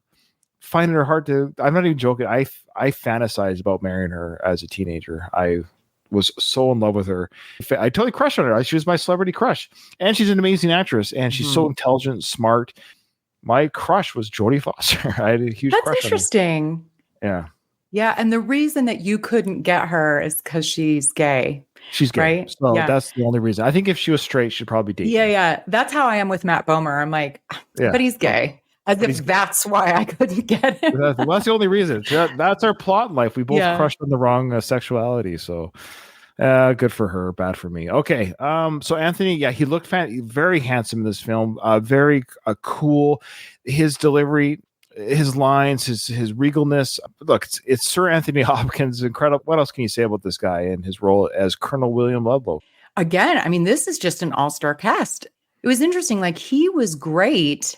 find her hard to. I'm not even joking. I fantasized about marrying her as a teenager. I was so in love with her. I totally crushed on her. She was my celebrity crush, and she's an amazing actress, and she's so intelligent, smart. My crush was Jodie Foster. I had a huge crush on her. That's interesting. Yeah. Yeah, and the reason that you couldn't get her is because she's gay. She's gay. Right? So Yeah. that's the only reason. I think if she was straight, she'd probably date Yeah, me. yeah. That's how I am with Matt Bomer. I'm like, Yeah. but he's gay. As if that's why I couldn't get him. That's the only reason. That's our plot in life. We both Yeah. crushed on the wrong sexuality. So good for her, bad for me. Okay. So Anthony, he looked very handsome in this film. Very cool. His delivery, his lines, his regalness. Look, it's Sir Anthony Hopkins. Incredible. What else can you say about this guy and his role as Colonel William Ludlow? Again, I mean, this is just an all-star cast. It was interesting. Like, he was great,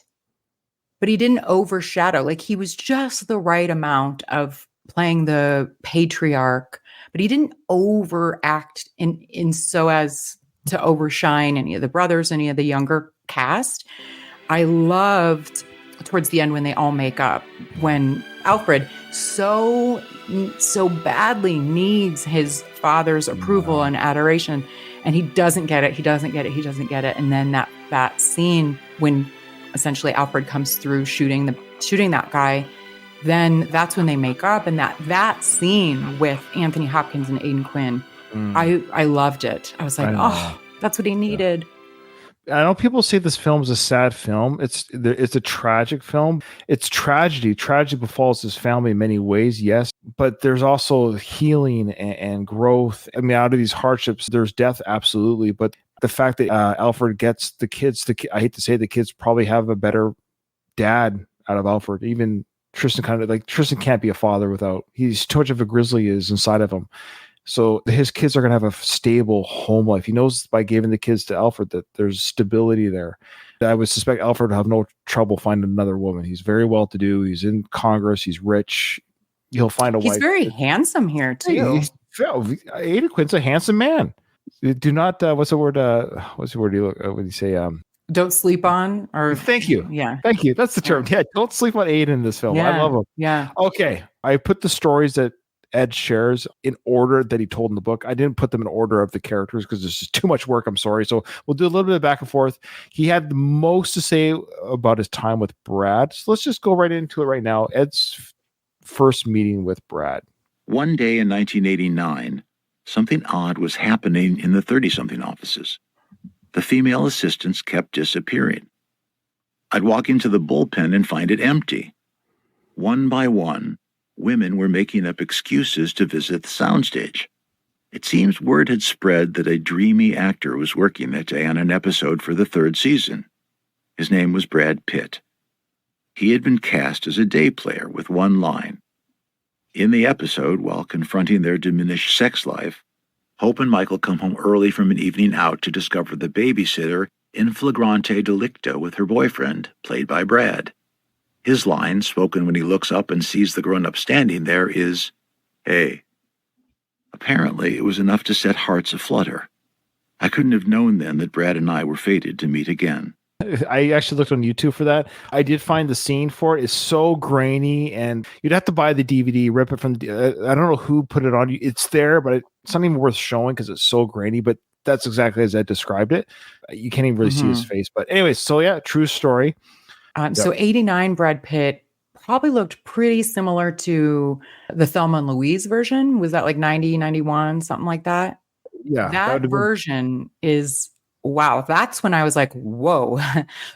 but he didn't overshadow. Like, he was just the right amount of playing the patriarch, but he didn't overact in so as to overshine any of the brothers, any of the younger cast. I loved towards the end when they all make up, when Alfred so badly needs his father's approval and adoration, and he doesn't get it. He doesn't get it. And then that scene when essentially Alfred comes through shooting that guy, then that's when they make up. And that scene with Anthony Hopkins and Aidan Quinn, I loved it. I was like, that's what he needed. I know people say this film is a sad film. It's a tragic film. It's tragedy. Tragedy befalls this family in many ways, yes, but there's also healing and growth. I mean, out of these hardships, there's death, absolutely. But the fact that Alfred gets the kids, I hate to say, the kids probably have a better dad out of Alfred. Even Tristan Tristan can't be a father without. He's too much of a grizzly is inside of him. So his kids are going to have a stable home life. He knows by giving the kids to Alfred that there's stability there. I would suspect Alfred will have no trouble finding another woman. He's very well-to-do. He's in Congress. He's rich. He'll find a wife. He's very handsome here too. Aidan Quinn's a handsome man. Do not. What's the word? What's the word? What do you say? Don't sleep on. Or thank you. Yeah. Thank you. That's the term. Yeah. Don't sleep on Aidan in this film. Yeah. I love him. Yeah. Okay. I put the stories that Ed shares in order that he told in the book. I didn't put them in order of the characters because there's just too much work. I'm sorry. So we'll do a little bit of back and forth. He had the most to say about his time with Brad. So let's just go right into it right now. Ed's first meeting with Brad. One day in 1989, something odd was happening in the 30-something offices. The female assistants kept disappearing. I'd walk into the bullpen and find it empty. One by one, women were making up excuses to visit the soundstage. It seems word had spread that a dreamy actor was working that day on an episode for the 3rd season. His name was Brad Pitt. He had been cast as a day player with one line. In the episode, while confronting their diminished sex life, Hope and Michael come home early from an evening out to discover the babysitter in flagrante delicto with her boyfriend, played by Brad. His line, spoken when he looks up and sees the grown-up standing there, is, "Hey." Apparently, it was enough to set hearts aflutter. I couldn't have known then that Brad and I were fated to meet again. I actually looked on YouTube for that. I did find the scene for it. It's so grainy, and you'd have to buy the DVD, rip it from the. I don't know who put it on you. It's there, but it's not even worth showing because it's so grainy. But that's exactly as Ed described it. You can't even really see his face. But anyways, so yeah, true story. So 89 Brad Pitt probably looked pretty similar to the Thelma and Louise version. Was that like 90, 91, something like that? Yeah. That version is, wow. That's when I was like, whoa,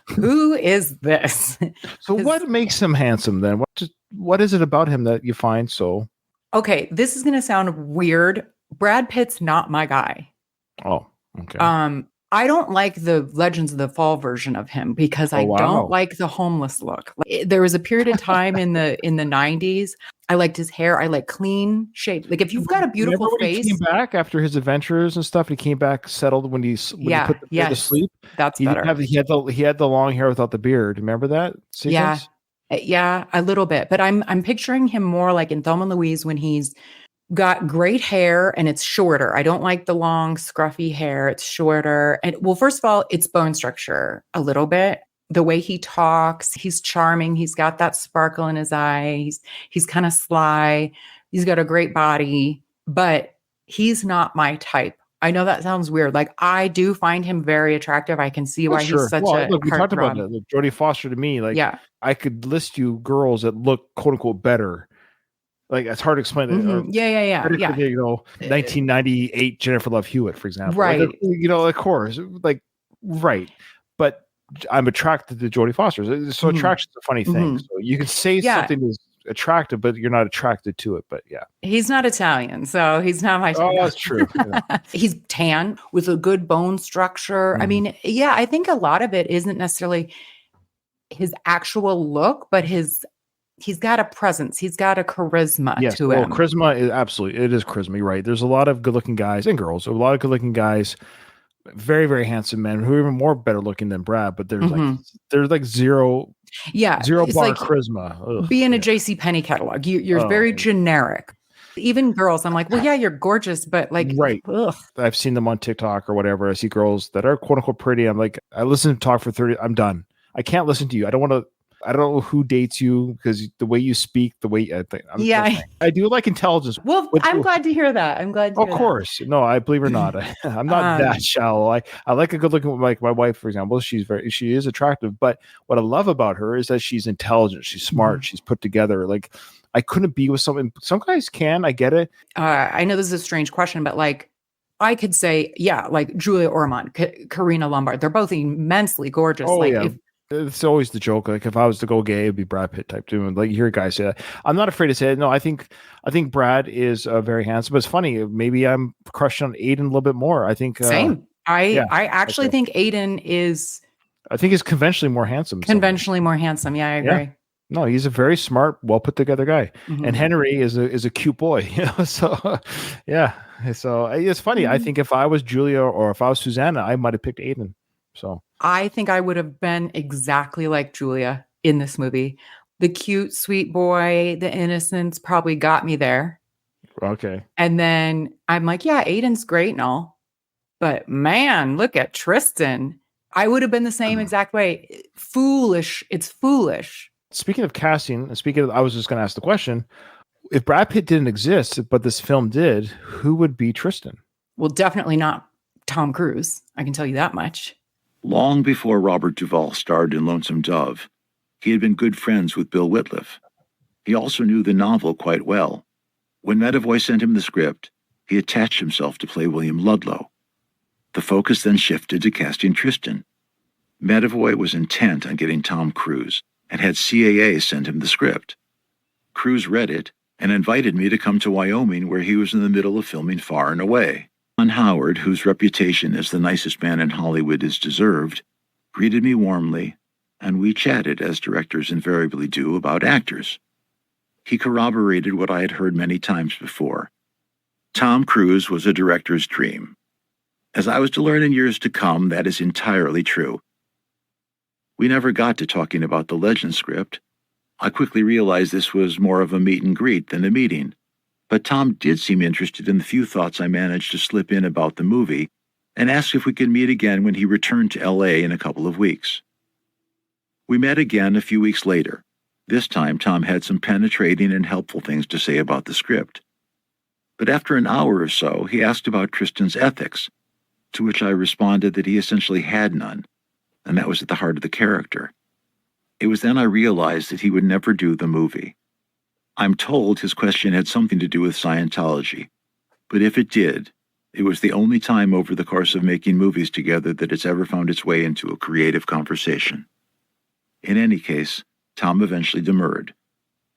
who is this? So what makes him handsome then? What is it about him that you find so? Okay, this is going to sound weird. Brad Pitt's not my guy. Oh, okay. I don't like the Legends of the Fall version of him because I don't like the homeless look. There was a period of time in the 90s. I liked his hair. I like clean shape. Like if you've got a beautiful face. He came back after his adventures and stuff. He came back settled when he put the kid to sleep. That's better. He had the long hair without the beard. Remember that sequence? Yeah, a little bit. But I'm picturing him more like in Thelma and Louise when he's got great hair and it's shorter. I don't like the long, scruffy hair. It's shorter. And well, first of all, it's bone structure a little bit. the way he talks, he's charming. He's got that sparkle in his eye. He's kind of sly. He's got a great body, but he's not my type. I know that sounds weird. Like, I do find him very attractive. I can see why he's such a look, we talked about heartthrob. it. Like, Jodie Foster to me, like, Yeah. I could list you girls that look quote unquote better. Like, it's hard to explain. Mhm. Yeah. Better than, you know, 1998 Jennifer Love Hewitt, for example. Right. Like, you know, of course, like, right. But I'm attracted to Jodie Foster. So Mhm. attraction's a funny thing. Mhm. So you can say Yeah. something is attractive, but you're not attracted to it. But yeah. He's not Italian, so he's not my type. Oh, that's true. Yeah. He's tan with a good bone structure. I mean, yeah, I think a lot of it isn't necessarily his actual look, but he's got a presence. He's got a charisma Yes. to Well, him. charisma is absolutely, it is charisma. You're right. There's a lot of good looking guys and girls, a lot of good looking guys, very, very handsome men who are even more better looking than Brad, but there's like zero Yeah, bar it's like charisma. Ugh. be in a J.C. Penney catalog. You're Oh, very yeah. generic. Even girls, I'm like, well, yeah, you're gorgeous, but like, Right. ugh. I've seen them on TikTok or whatever. I see girls that are quote unquote pretty. I'm like, I listen to talk for 30. I'm done. I can't listen to you. I don't know who dates you because the way you speak, the way Yeah. I do like intelligence. Well, I'm glad to hear that. I'm glad to Of hear that. course. No, I believe it or not. I'm not that shallow. I like a good looking, like my wife, for example. She is attractive, but what I love about her is that she's intelligent. She's smart. She's put together. Like, I couldn't be with someone. Some guys can, I get it. I know this is a strange question, but like, I could say, yeah, like Julia Ormond, Karina Lombard. They're both immensely gorgeous. Oh, like, yeah. if, It's always the joke. Like, if I was to go gay, it'd be Brad Pitt type too. And like, you hear guys say that. I'm not afraid to say it. No, I think Brad is very handsome. But it's funny. Maybe I'm crushing on Aiden a little bit more. I think same. I actually okay. think Aiden is I think he's conventionally more handsome. conventionally more handsome. Yeah, I agree. Yeah. No, he's a very smart, well put together guy. Mhm. And Henry is a cute boy. You know, so yeah. So it's funny. I think if I was Julia or if I was Susanna, I might have picked Aiden. So I think I would have been exactly like Julia in this movie. The cute, sweet boy, the innocence probably got me there. okay. And then I'm like, yeah, Aiden's great and all. But man, look at Tristan. I would have been the same exact way. Foolish. It's foolish. Speaking of casting, I was just going to ask the question: if Brad Pitt didn't exist, but this film did, who would be Tristan? Well, definitely not Tom Cruise. I can tell you that much. Long before Robert Duvall starred in Lonesome Dove, he had been good friends with Bill Whitliff. He also knew the novel quite well. When Medavoy sent him the script, he attached himself to play William Ludlow. The focus then shifted to casting Tristan. Medavoy was intent on getting Tom Cruise and had CAA send him the script. Cruise read it and invited me to come to Wyoming, where he was in the middle of filming Far and Away. Ron Howard, whose reputation as the nicest man in Hollywood is deserved, greeted me warmly, and we chatted, as directors invariably do, about actors. He corroborated what I had heard many times before. Tom Cruise was a director's dream. As I was to learn in years to come, that is entirely true. We never got to talking about the Legend script. I quickly realized this was more of a meet and greet than a meeting, but Tom did seem interested in the few thoughts I managed to slip in about the movie and asked if we could meet again when he returned to L.A. in a couple of weeks. We met again a few weeks later. This time, Tom had some penetrating and helpful things to say about the script. But after an hour or so, he asked about Tristan's ethics, to which I responded that he essentially had none, and that was at the heart of the character. It was then I realized that he would never do the movie. I'm told his question had something to do with Scientology, but if it did, it was the only time over the course of making movies together that it's ever found its way into a creative conversation. In any case, Tom eventually demurred.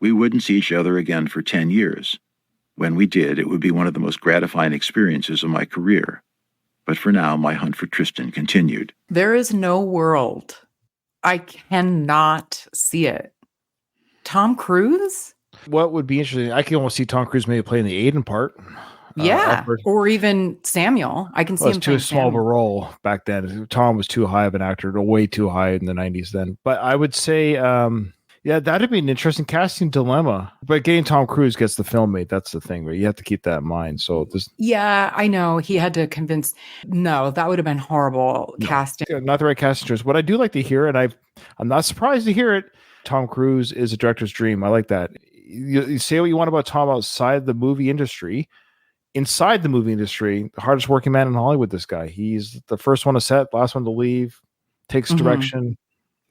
We wouldn't see each other again for 10 years. When we did, it would be one of the most gratifying experiences of my career. But for now, my hunt for Tristan continued. There is no world. I cannot see it. Tom Cruise? What would be interesting? I can almost see Tom Cruise maybe playing the Aiden part. Yeah, or even Samuel. I can see him too playing small of a Samuel. role back then. Tom was too high of an actor, way too high in the 90s then. But I would say, Yeah, that'd be an interesting casting dilemma. But getting Tom Cruise gets the film made. That's the thing, right? You have to keep that in mind. So this, Yeah, I know. He had to convince. No, that would have been horrible casting. not the right casting choice. What I do like to hear, and I'm not surprised to hear it. Tom Cruise is a director's dream. I like that. You say what you want about Tom outside the movie industry. Inside the movie industry, the hardest working man in Hollywood. This guy. He's the first one to set, last one to leave. Takes direction.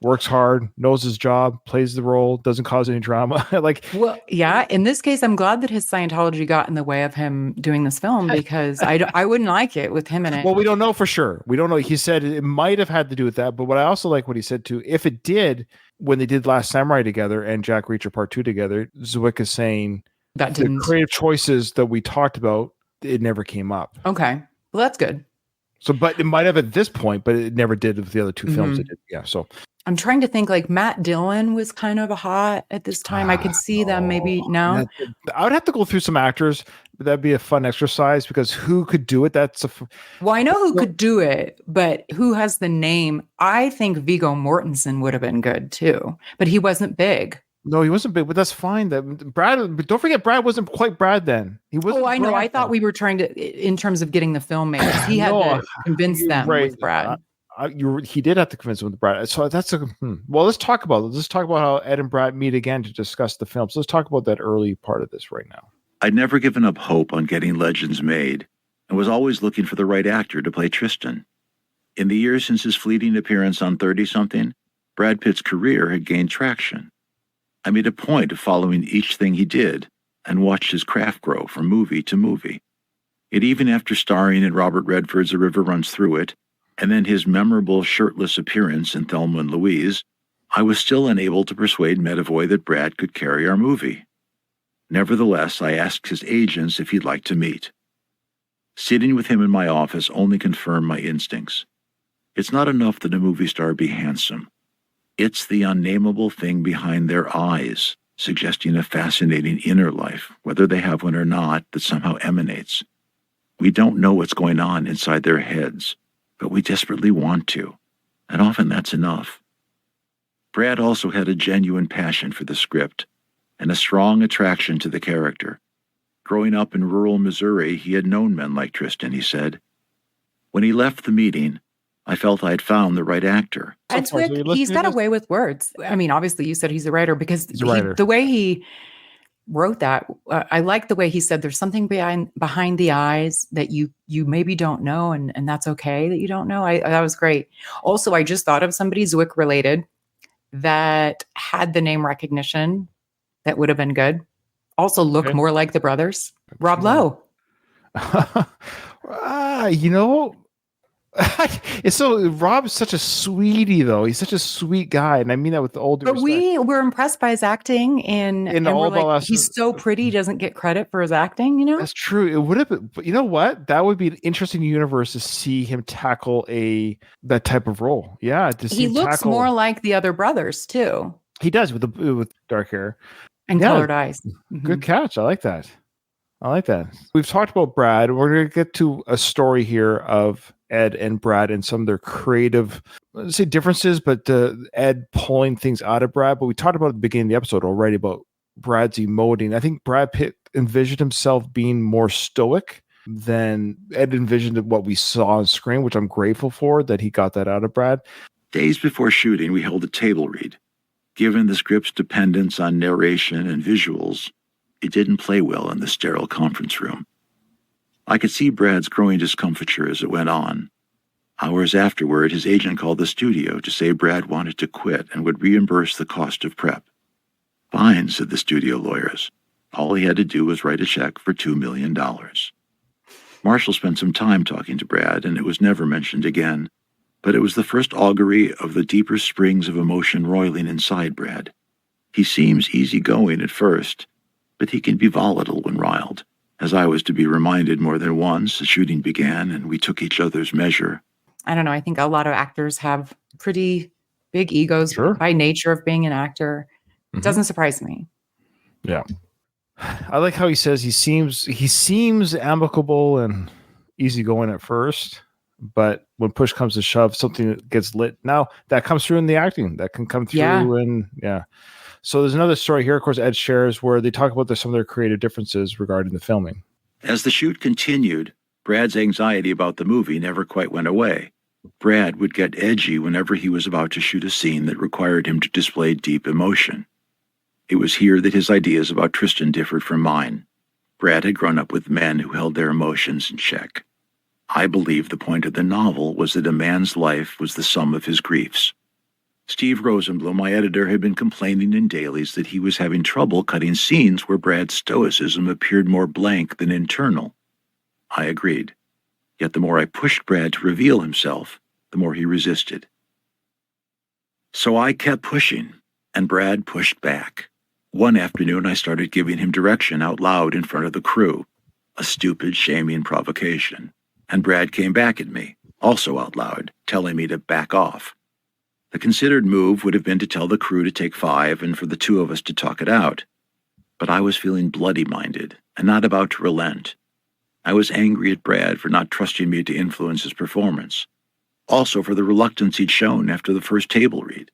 Works hard, knows his job, plays the role, doesn't cause any drama. Well, yeah. In this case, I'm glad that his Scientology got in the way of him doing this film because I wouldn't like it with him in it. Well, we don't know for sure. We don't know. He said it might have had to do with that. But what I also like what he said too, if it did, when they did Last Samurai together and Jack Reacher Part 2 together, Zwick is saying that the creative choices that we talked about, it never came up. Okay. Well, that's good. So, but it might have at this point, but it never did with the other two films. It did. Yeah. So. I'm trying to think like Matt Dillon was kind of hot at this time. I could see them maybe now. I would have to go through some actors, but that'd be a fun exercise because who could do it? Well, I know who could do it, but who has the name? I think Viggo Mortensen would have been good too, but he wasn't big. No, he wasn't big, but that's fine. That Brad, but don't forget, Brad wasn't quite Brad then. He was. Oh, I know. I thought we were trying to, in terms of getting the film made. He had to convince them with Brad. He did have to convince him with Brad. So that's well. Let's talk about how Ed and Brad meet again to discuss the film. So let's talk about that early part of this right now. I'd never given up hope on getting Legends made, and was always looking for the right actor to play Tristan. In the years since his fleeting appearance on 30-something, Brad Pitt's career had gained traction. I made a point of following each thing he did, and watched his craft grow from movie to movie. Yet even after starring in Robert Redford's A River Runs Through It, and then his memorable shirtless appearance in Thelma and Louise, I was still unable to persuade Medavoy that Brad could carry our movie. Nevertheless, I asked his agents if he'd like to meet. Sitting with him in my office only confirmed my instincts. It's not enough that a movie star be handsome. It's the unnameable thing behind their eyes, suggesting a fascinating inner life, whether they have one or not, that somehow emanates. We don't know what's going on inside their heads, but we desperately want to, and often that's enough. Brad also had a genuine passion for the script, and a strong attraction to the character. Growing up in rural Missouri, he had known men like Tristan, he said. When he left the meeting, I felt I had found the right actor. And he's got a way with words. I mean, obviously you said he's a writer because the way he wrote that, I like the way he said there's something behind the eyes that you maybe don't know, and that's okay that you don't know. That was great. Also, I just thought of somebody Zwick related that had the name recognition that would have been good. Also look more like the brothers. Rob Lowe. It's so Rob's such a sweetie though. He's such a sweet guy, and I mean that with all due respect. But we were impressed by his acting, and we're like, he's so pretty. He doesn't get credit for his acting. You know, that's true. It would have been, but you know what? That would be an interesting universe to see him tackle that type of role. Yeah, he looks more like the other brothers too. He does with dark hair and colored eyes. Good catch. I like that. We've talked about Brad. We're going to get to a story here of Ed and Brad and some of their creative, let's say, differences, but Ed pulling things out of Brad. But we talked about at the beginning of the episode already about Brad's emoting. I think Brad Pitt envisioned himself being more stoic than Ed envisioned what we saw on screen, which I'm grateful for that he got that out of Brad. Days before shooting, we held a table read. Given the script's dependence on narration and visuals, it didn't play well in the sterile conference room. I could see Brad's growing discomfiture as it went on. Hours afterward, his agent called the studio to say Brad wanted to quit and would reimburse the cost of prep. Fine, said the studio lawyers. All he had to do was write a check for $2 million. Marshall spent some time talking to Brad, and it was never mentioned again, but it was the first augury of the deeper springs of emotion roiling inside Brad. He seems easygoing at first, but he can be volatile when riled, as I was to be reminded more than once as shooting began and we took each other's measure. I don't know. I think a lot of actors have pretty big egos by nature of being an actor. It doesn't surprise me. Yeah. I like how he says he seems amicable and easygoing at first, but when push comes to shove, something gets lit. Now that comes through in the acting. That can come through, and So there's another story here, of course, Ed shares, where they talk about some of their creative differences regarding the filming. As the shoot continued, Brad's anxiety about the movie never quite went away. Brad would get edgy whenever he was about to shoot a scene that required him to display deep emotion. It was here that his ideas about Tristan differed from mine. Brad had grown up with men who held their emotions in check. I believe the point of the novel was that a man's life was the sum of his griefs. Steve Rosenblum, my editor, had been complaining in dailies that he was having trouble cutting scenes where Brad's stoicism appeared more blank than internal. I agreed. Yet the more I pushed Brad to reveal himself, the more he resisted. So I kept pushing, and Brad pushed back. One afternoon, I started giving him direction out loud in front of the crew, a stupid, shaming provocation. And Brad came back at me, also out loud, telling me to back off. The considered move would have been to tell the crew to take 5 and for the 2 of us to talk it out. But I was feeling bloody-minded and not about to relent. I was angry at Brad for not trusting me to influence his performance. Also for the reluctance he'd shown after the first table read.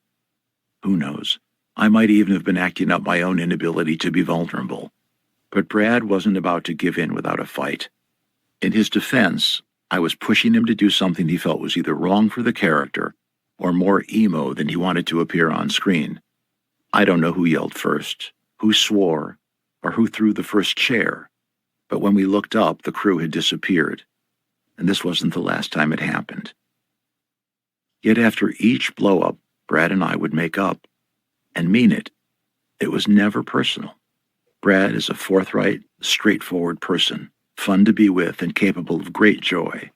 Who knows? I might even have been acting up my own inability to be vulnerable. But Brad wasn't about to give in without a fight. In his defense, I was pushing him to do something he felt was either wrong for the character or more emo than he wanted to appear on screen. I don't know who yelled first, who swore, or who threw the first chair, but when we looked up, the crew had disappeared, and this wasn't the last time it happened. Yet after each blow-up, Brad and I would make up, and mean it. It was never personal. Brad is a forthright, straightforward person, fun to be with and capable of great joy.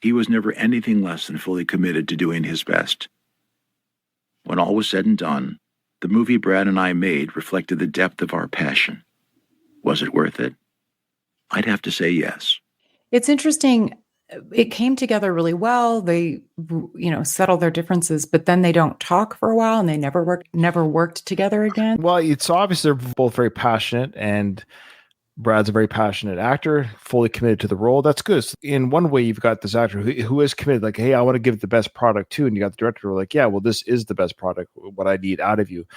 He was never anything less than fully committed to doing his best. When all was said and done, the movie Brad and I made reflected the depth of our passion. Was it worth it? I'd have to say yes. It's interesting. It came together really well. They, settled their differences, but then they don't talk for a while and they never worked together again. Well, it's obvious they're both very passionate, and Brad's a very passionate actor, fully committed to the role. That's good. In one way, you've got this actor who is committed, like, hey, I want to give the best product too. And you got the director who are like, yeah, well, this is the best product, what I need out of you.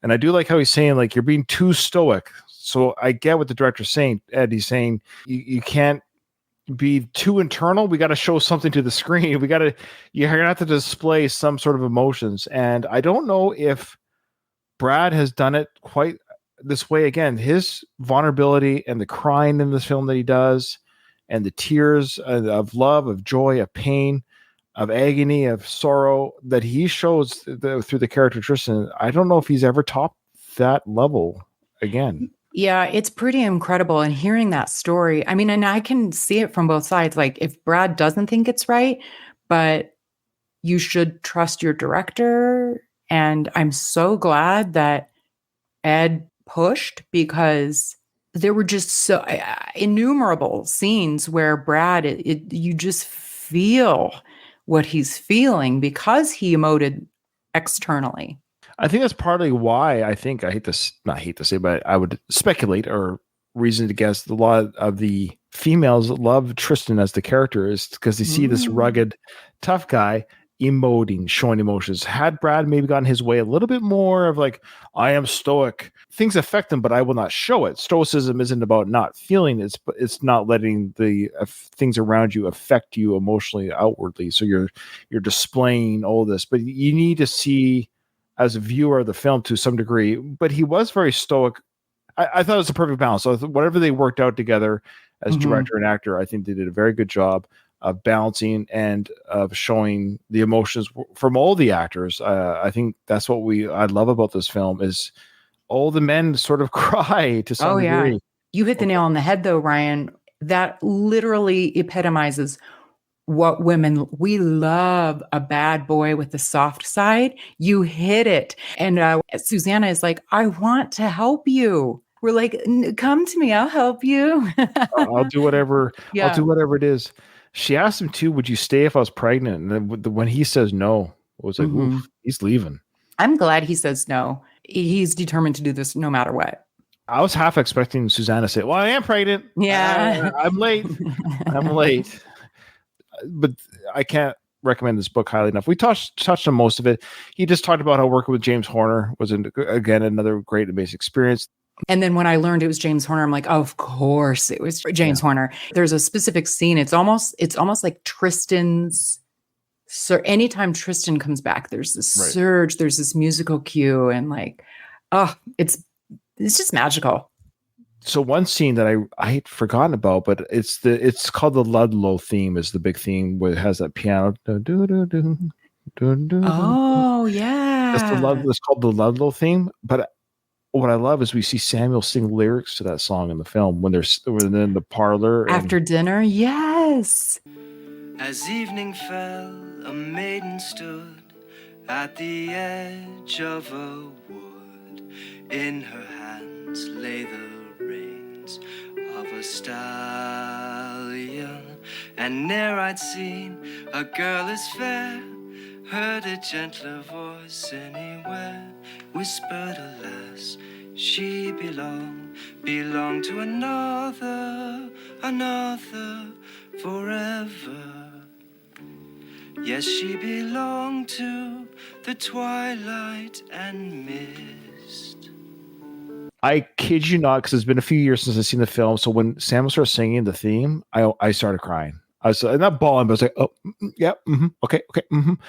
And I do like how he's saying, like, you're being too stoic. So I get what the director's saying, Ed. He's saying you can't be too internal. We got to show something to the screen. You're going to have to display some sort of emotions. And I don't know if Brad has done it quite this way. Again, his vulnerability and the crying in this film that he does, and the tears of love, of joy, of pain, of agony, of sorrow that he shows through the character Tristan. I don't know if he's ever topped that level again. Yeah, it's pretty incredible. And hearing that story, I mean, and I can see it from both sides. Like, if Brad doesn't think it's right, but you should trust your director. And I'm so glad that Ed pushed, because there were just so innumerable scenes where Brad, you just feel what he's feeling because he emoted externally. I think that's partly why I hate to say, but I would speculate or reason to guess a lot of the females love Tristan as the character is because they see this rugged, tough guy emoting, showing emotions. Had Brad maybe gotten his way a little bit more of like, I am stoic, things affect him, but I will not show it. Stoicism isn't about not feeling it, but it's not letting the things around you affect you emotionally outwardly. So you're displaying all this, but you need to see as a viewer of the film to some degree, but he was very stoic. I thought it was a perfect balance. So whatever they worked out together as director and actor, I think they did a very good job of balancing and of showing the emotions from all the actors. I think that's what I love about this film is all the men sort of cry to some degree. Yeah. You hit the nail on the head though, Ryan. That literally epitomizes what women, we love a bad boy with the soft side. You hit it. And Susanna is like, I want to help you. We're like, come to me. I'll help you. I'll do whatever. Yeah. I'll do whatever it is. She asked him too, would you stay if I was pregnant? And then when he says no, it was like, oof, he's leaving. I'm glad he says no. He's determined to do this no matter what. I was half expecting Susanna to say, well, I am pregnant. Yeah. I'm late. I'm late. But I can't recommend this book highly enough. We touched on most of it. He just talked about how working with James Horner was, again, another great, amazing experience. And then when I learned it was James Horner, I'm like, of course it was James Horner. There's a specific scene. It's almost like Tristan's. So anytime Tristan comes back, there's this surge, there's this musical cue, and like, it's just magical. So one scene that I had forgotten about, but it's called the Ludlow theme is the big theme where it has that piano. Oh yeah, it's called the Ludlow theme. But what I love is we see Samuel sing lyrics to that song in the film when they're in the parlor after dinner. Yes. As evening fell, a maiden stood at the edge of a wood. In her hands lay the reins of a stallion, and ne'er I'd seen a girl as fair, heard a gentler voice anywhere, whispered alas, she belonged to another forever. Yes, she belonged to the twilight and mist. I kid you not, because it's been a few years since I've seen the film. So when Samuel started singing the theme, I started crying. I was not bawling, but I was like, oh, yeah, okay.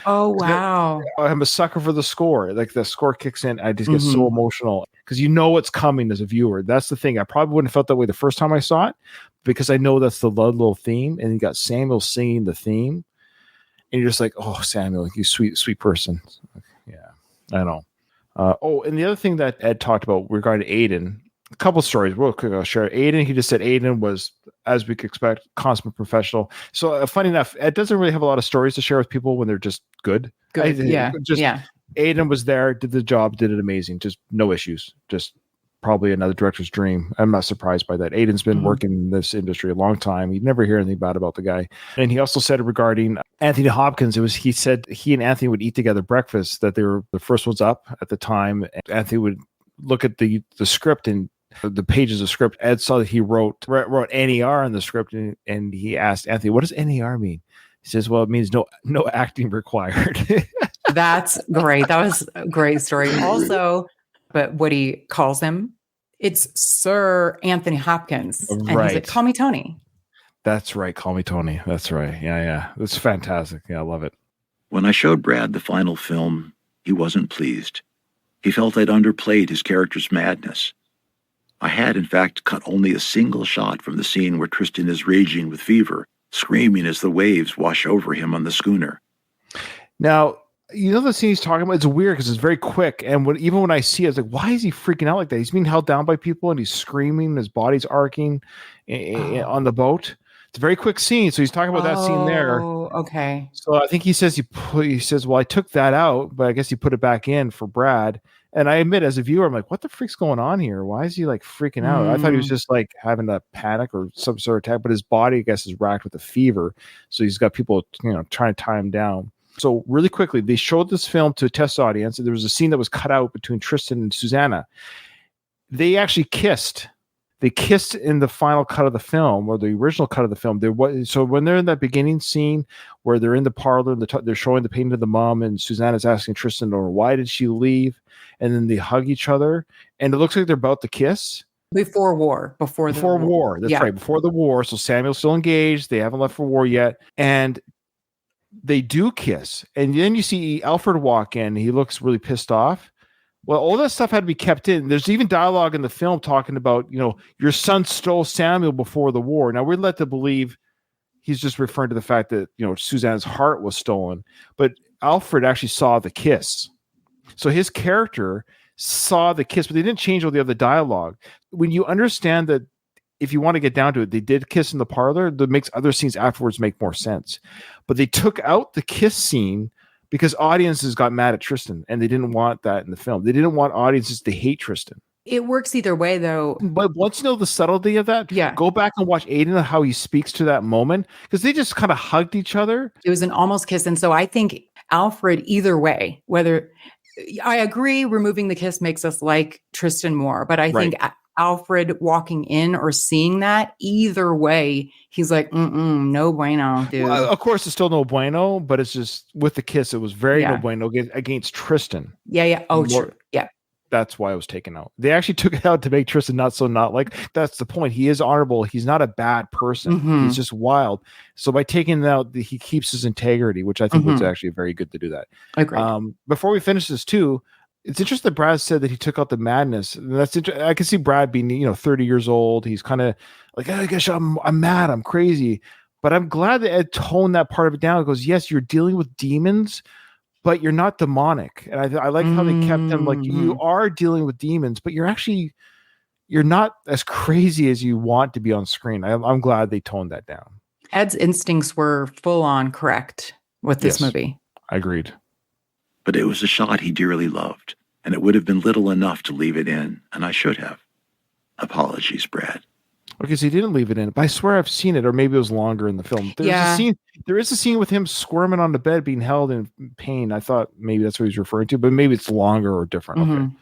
Oh, wow. I'm a sucker for the score. Like the score kicks in, I just get so emotional because you know what's coming as a viewer. That's the thing. I probably wouldn't have felt that way the first time I saw it because I know that's the Ludlow theme, and you got Samuel singing the theme. And you're just like, oh, Samuel, you sweet, sweet person. Yeah, I know. And the other thing that Ed talked about regarding Aiden, a couple stories real quick. I'll share. Aiden, he just said Aiden was, as we could expect, consummate professional. So funny enough, Ed doesn't really have a lot of stories to share with people when they're just good. Aiden was there, did the job, did it amazing. Just no issues. Just probably another director's dream. I'm not surprised by that. Aiden's been working in this industry a long time. You'd never hear anything bad about the guy. And he also said regarding Anthony Hopkins, he said he and Anthony would eat together breakfast, that they were the first ones up at the time. And Anthony would look at the script and the pages of script. Ed saw that he wrote NER in the script, and he asked Anthony, what does NER mean? He says, well, it means no acting required. That's great. That was a great story. Also, but what he calls him, it's Sir Anthony Hopkins. And he's like, call me Tony. That's right. Call me Tony. That's right. Yeah. It's fantastic. Yeah, I love it. When I showed Brad the final film, he wasn't pleased. He felt I'd underplayed his character's madness. I had, in fact, cut only a single shot from the scene where Tristan is raging with fever, screaming as the waves wash over him on the schooner. Now, you know the scene he's talking about? It's weird because it's very quick. And even when I see it, it's like, why is he freaking out like that? He's being held down by people and he's screaming. His body's arcing on the boat. It's a very quick scene. So he's talking about that scene there. Oh, okay. So I think he says, well, I took that out, but I guess he put it back in for Brad. And I admit, as a viewer, I'm like, what the freak's going on here? Why is he like freaking out? I thought he was just like having a panic or some sort of attack, but his body, I guess, is racked with a fever. So he's got people, trying to tie him down. So really quickly, they showed this film to a test audience. And there was a scene that was cut out between Tristan and Susanna. They actually kissed. They kissed in the final cut of the film, or the original cut of the film. So when they're in that beginning scene where they're in the parlor, they're showing the painting of the mom, and Susanna's asking Tristan, or why did she leave? And then they hug each other, and it looks like they're about to kiss. Before war. Before war. That's right. Before the war. So Samuel's still engaged. They haven't left for war yet. And they do kiss. And then you see Alfred walk in. He looks really pissed off. Well, all that stuff had to be kept in. There's even dialogue in the film talking about, your son stole Samuel before the war. Now, we're led to believe he's just referring to the fact that, Susanna's heart was stolen. But Alfred actually saw the kiss. So his character saw the kiss, but they didn't change all the other dialogue. When you understand that, if you want to get down to it, they did kiss in the parlor, that makes other scenes afterwards make more sense. But they took out the kiss scene because audiences got mad at Tristan, and they didn't want that in the film. They didn't want audiences to hate Tristan. It works either way, though. But once you know the subtlety of that, go back and watch Aiden, how he speaks to that moment, because they just kind of hugged each other. It was an almost kiss. And so I think Alfred, either way, whether I agree removing the kiss makes us like Tristan more, but I think Alfred walking in or seeing that, either way, he's like, no bueno, dude. Well, of course, it's still no bueno, but it's just with the kiss, it was very Yeah. no bueno against Tristan. Yeah. Oh, More- true. Yeah. That's why it was taken out. They actually took it out to make Tristan not like. That's the point. He is honorable. He's not a bad person. Mhm. He's just wild. So by taking it out, he keeps his integrity, which I think was actually very good to do that. Agreed. Before we finish this too, it's interesting that Brad said that he took out the madness. And that's I can see Brad being 30 years old. He's kind of like, I guess I'm mad, I'm crazy. But I'm glad that Ed toned that part of it down. It goes, yes, you're dealing with demons, but you're not demonic. And I like how they kept him like, you are dealing with demons, but you're not as crazy as you want to be on screen. I'm glad they toned that down. Ed's instincts were full on correct with this movie. I agreed. But it was a shot he dearly loved, and it would have been little enough to leave it in, and I should have. Apologies, Brad. Okay, so he didn't leave it in, but I swear I've seen it, or maybe it was longer in the film. There is a scene with him squirming on the bed, being held in pain. I thought maybe that's what he's referring to, but maybe it's longer or different. Okay.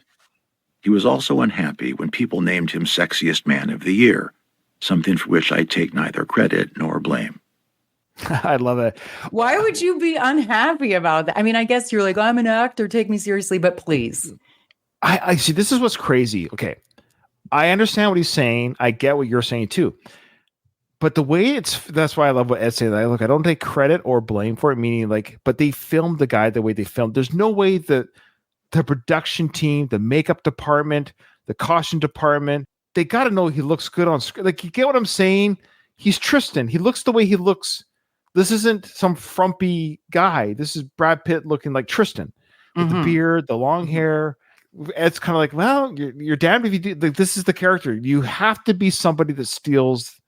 He was also unhappy when people named him Sexiest Man of the Year, something for which I take neither credit nor blame. I love it. Why would you be unhappy about that? I mean, I guess you're like, I'm an actor, take me seriously, but please. I see. This is what's crazy. Okay. I understand what he's saying. I get what you're saying too. But the way that's why I love what Ed said. Look, I don't take credit or blame for it, meaning like, but they filmed the guy the way they filmed. There's no way that the production team, the makeup department, the costume department, they got to know he looks good on screen. Like, you get what I'm saying? He's Tristan. He looks the way he looks. This isn't some frumpy guy. This is Brad Pitt looking like Tristan with the beard, the long hair. It's kind of like, well, you're damned if you do. Like, this is the character. You have to be somebody that steals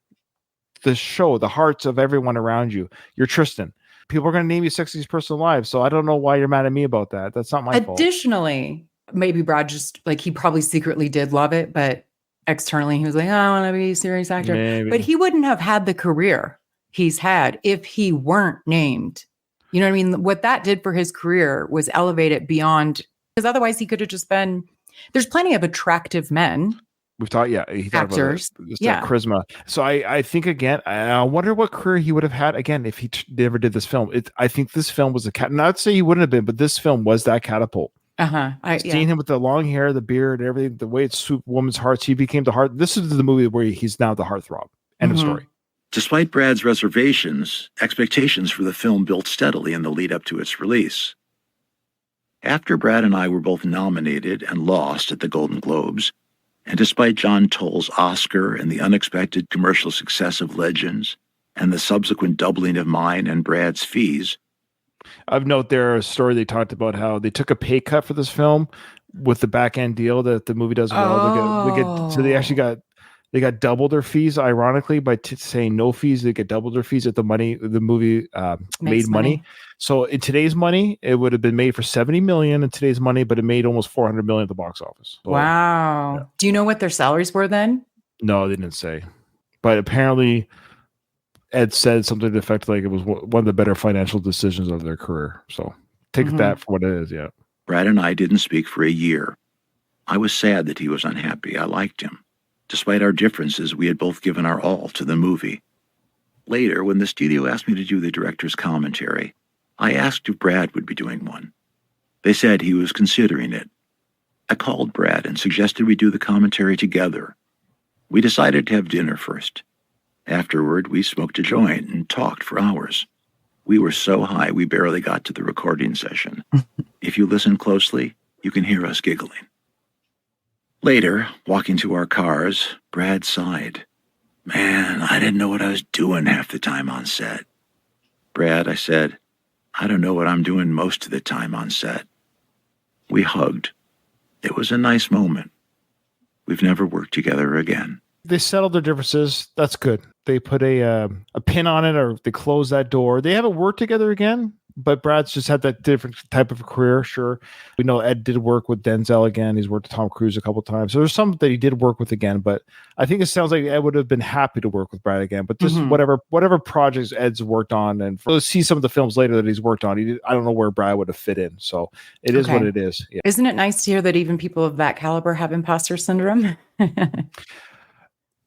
the show, the hearts of everyone around you. You're Tristan. People are going to name you sexiest person alive. So I don't know why you're mad at me about that. That's not my fault. Additionally, maybe Brad just like, he probably secretly did love it, but externally he was like, I want to be a serious actor. Maybe. But he wouldn't have had the career he's had if he weren't named. You know what I mean? What that did for his career was elevate it beyond, because otherwise he could have just been, there's plenty of attractive men. We've talked, he talked Actors. about that charisma. So I think again, I wonder what career he would have had again if he never did this film. I think this film was not to say he wouldn't have been, but this film was that catapult. Seeing him with the long hair, the beard, and everything, the way it swooped women's hearts, he became the heart. This is the movie where he's now the heartthrob. End of story. Despite Brad's reservations, expectations for the film built steadily in the lead up to its release. After Brad and I were both nominated and lost at the Golden Globes, and despite John Toll's Oscar and the unexpected commercial success of Legends, and the subsequent doubling of mine and Brad's fees, I've noted there a story they talked about how they took a pay cut for this film with the back end deal that the movie does well. So they got double their fees, ironically, by saying no fees. They get double their fees at the movie made money. So in today's money, it would have been made for $70 million in today's money, but it made almost $400 million at the box office. So, Wow. Yeah. Do you know what their salaries were then? No, they didn't say. But apparently Ed said something to the effect like it was one of the better financial decisions of their career. So take that for what it is, yeah. Brad and I didn't speak for a year. I was sad that he was unhappy. I liked him. Despite our differences, we had both given our all to the movie. Later, when the studio asked me to do the director's commentary, I asked if Brad would be doing one. They said he was considering it. I called Brad and suggested we do the commentary together. We decided to have dinner first. Afterward, we smoked a joint and talked for hours. We were so high we barely got to the recording session. If you listen closely, you can hear us giggling. Later, walking to our cars, Brad sighed. Man, I didn't know what I was doing half the time on set. Brad, I said, I don't know what I'm doing most of the time on set. We hugged. It was a nice moment. We've never worked together again. They settled their differences. That's good. They put a pin on it, or they closed that door. They haven't worked together again, but Brad's just had that different type of a career. Sure, we know Ed did work with Denzel again. He's worked with Tom Cruise a couple of times. So there's some that he did work with again. But I think it sounds like Ed would have been happy to work with Brad again. But just whatever projects Ed's worked on, and let's see some of the films later that he's worked on. I don't know where Brad would have fit in. So it is what it is. Yeah. Isn't it nice to hear that even people of that caliber have imposter syndrome?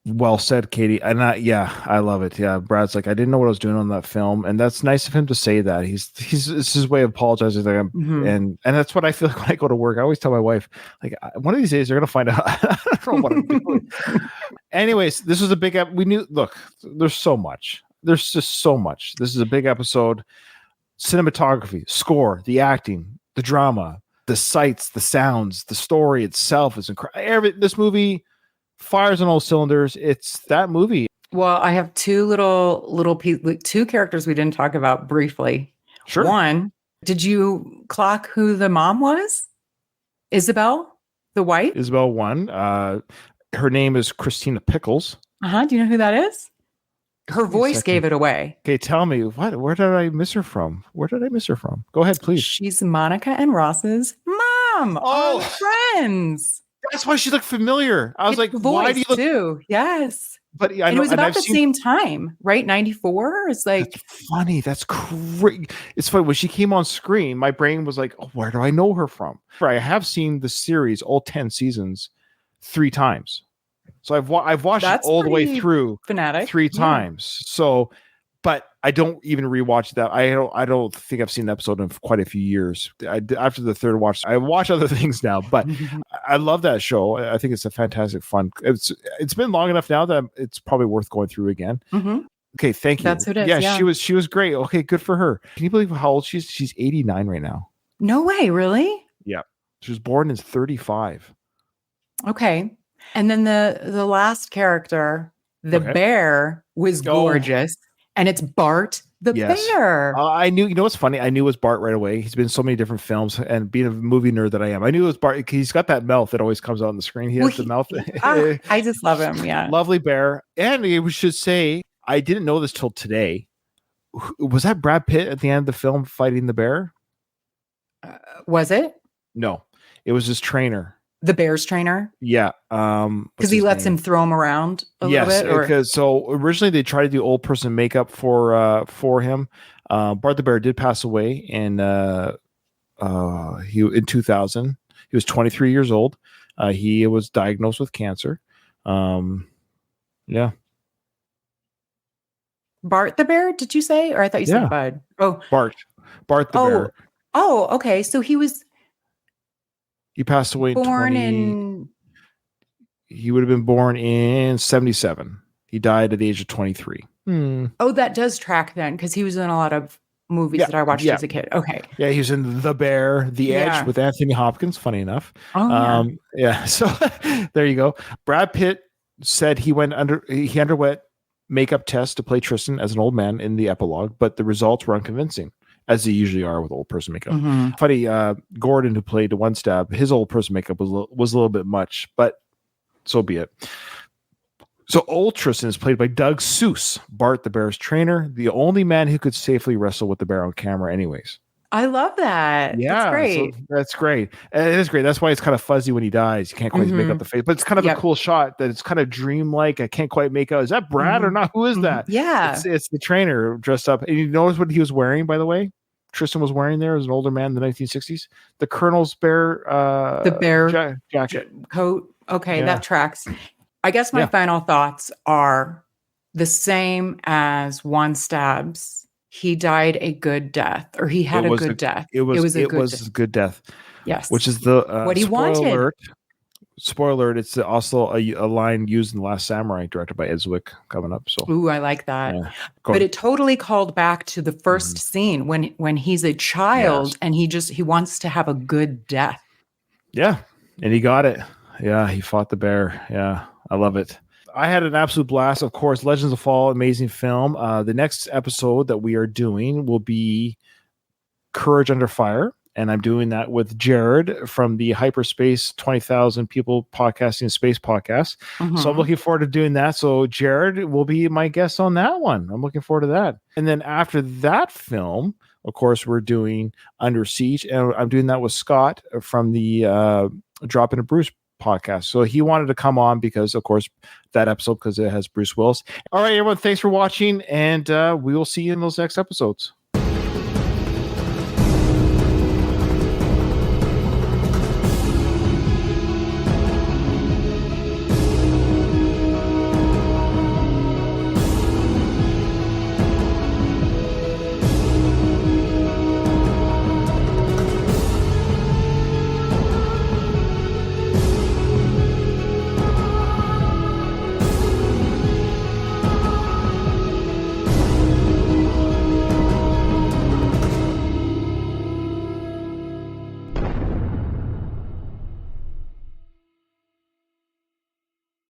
Well said, Katie. And I love it. Yeah, Brad's like, I didn't know what I was doing on that film, and that's nice of him to say that. It's his way of apologizing to him, and that's what I feel like when I go to work. I always tell my wife, like, one of these days they're gonna find out. I don't know what I'm doing. Anyways, this was a big. We knew. Look, there's so much. There's just so much. This is a big episode. Cinematography, score, the acting, the drama, the sights, the sounds, the story itself is incredible. This movie fires on all cylinders. It's that movie. Well, I have two two characters we didn't talk about briefly. Sure. One, did you clock who the mom was? Isabel, the wife? Isabel 1. Her name is Christina Pickles. Do you know who that is? Her voice gave it away. Okay, tell me, where did I miss her from? Go ahead, please. She's Monica and Ross's mom. Oh, Friends. That's why she looked familiar. I was like, why do you look? Too. Yes. But it was about the same time, right? 94. It's like, that's funny. That's great. It's funny when she came on screen. My brain was like, oh, where do I know her from? I have seen the series, all 10 seasons, 3 times. So I've watched it all the way through fanatic 3 times. So, but I don't even rewatch that. I don't think I've seen the episode in quite a few years. After the third watch, I watch other things now, but I love that show. I think it's a fantastic fun. It's been long enough now that it's probably worth going through again. Okay, thank you. That's what it is. Yeah, she was great. Okay, good for her. Can you believe how old she's? She's 89 right now. No way, really? Yeah, she was born in 35. Okay, and then the last character, the bear, was gorgeous. And it's Bart the bear. I knew, you know what's funny? I knew it was Bart right away. He's been in so many different films, and being a movie nerd that I am, I knew it was Bart. He's got that mouth that always comes out on the screen. He has the mouth. I just love him. Yeah. Lovely bear. And we should say, I didn't know this till today. Was that Brad Pitt at the end of the film fighting the bear? Was it? No, it was his trainer. The bear's trainer? Yeah. Because he lets him throw him around a little bit? Yes, because so originally they tried to do old person makeup for him. Bart the bear did pass away in 2000. He was 23 years old. He was diagnosed with cancer. Yeah. Bart the bear, did you say? Or I thought you said Bud. Oh. Bart the bear. Oh, okay. So he passed away he would have been born in 77. He died at the age of 23. Oh, that does track then, because he was in a lot of movies that I watched as a kid. Okay. Yeah, he was in The Bear, The Edge with Anthony Hopkins, funny enough. Oh, yeah. So there you go. Brad Pitt said he underwent makeup tests to play Tristan as an old man in the epilogue, but the results were unconvincing, as they usually are with old person makeup. Funny, Gordon, who played the One Stab, his old person makeup was a little bit much, but so be it. So old Tristan is played by Doug Seuss, Bart the bear's trainer, the only man who could safely wrestle with the bear on camera anyways. I love that. Yeah, that's great. So that's great. And it is great. That's why it's kind of fuzzy when he dies. You can't quite make out the face, but it's kind of a cool shot that it's kind of dreamlike. I can't quite make out. Is that Brad or not? Who is that? Yeah. It's the trainer dressed up. And you notice what he was wearing, by the way? Tristan was wearing there as an older man in the 1960s. The Colonel's bear, the bear jacket coat. Okay, that tracks. I guess my final thoughts are the same as One Stab's. He died a good death, or he had a good death. It was a good death. Yes, which is the what he wanted. Spoiler alert! It's also a line used in The Last Samurai, directed by Ed Zwick, coming up. So, ooh, I like that. But it totally called back to the first scene when he's a child and he wants to have a good death. Yeah, and he got it. Yeah, he fought the bear. Yeah, I love it. I had an absolute blast. Of course, Legends of Fall, amazing film. The next episode that we are doing will be Courage Under Fire. And I'm doing that with Jared from the Hyperspace 20,000 People Podcasting Space Podcast. So I'm looking forward to doing that. So Jared will be my guest on that one. I'm looking forward to that. And then after that film, of course, we're doing Under Siege, and I'm doing that with Scott from the Drop Into Bruce podcast. So he wanted to come on because, of course, that episode, because it has Bruce Willis. All right, everyone, thanks for watching, and we will see you in those next episodes.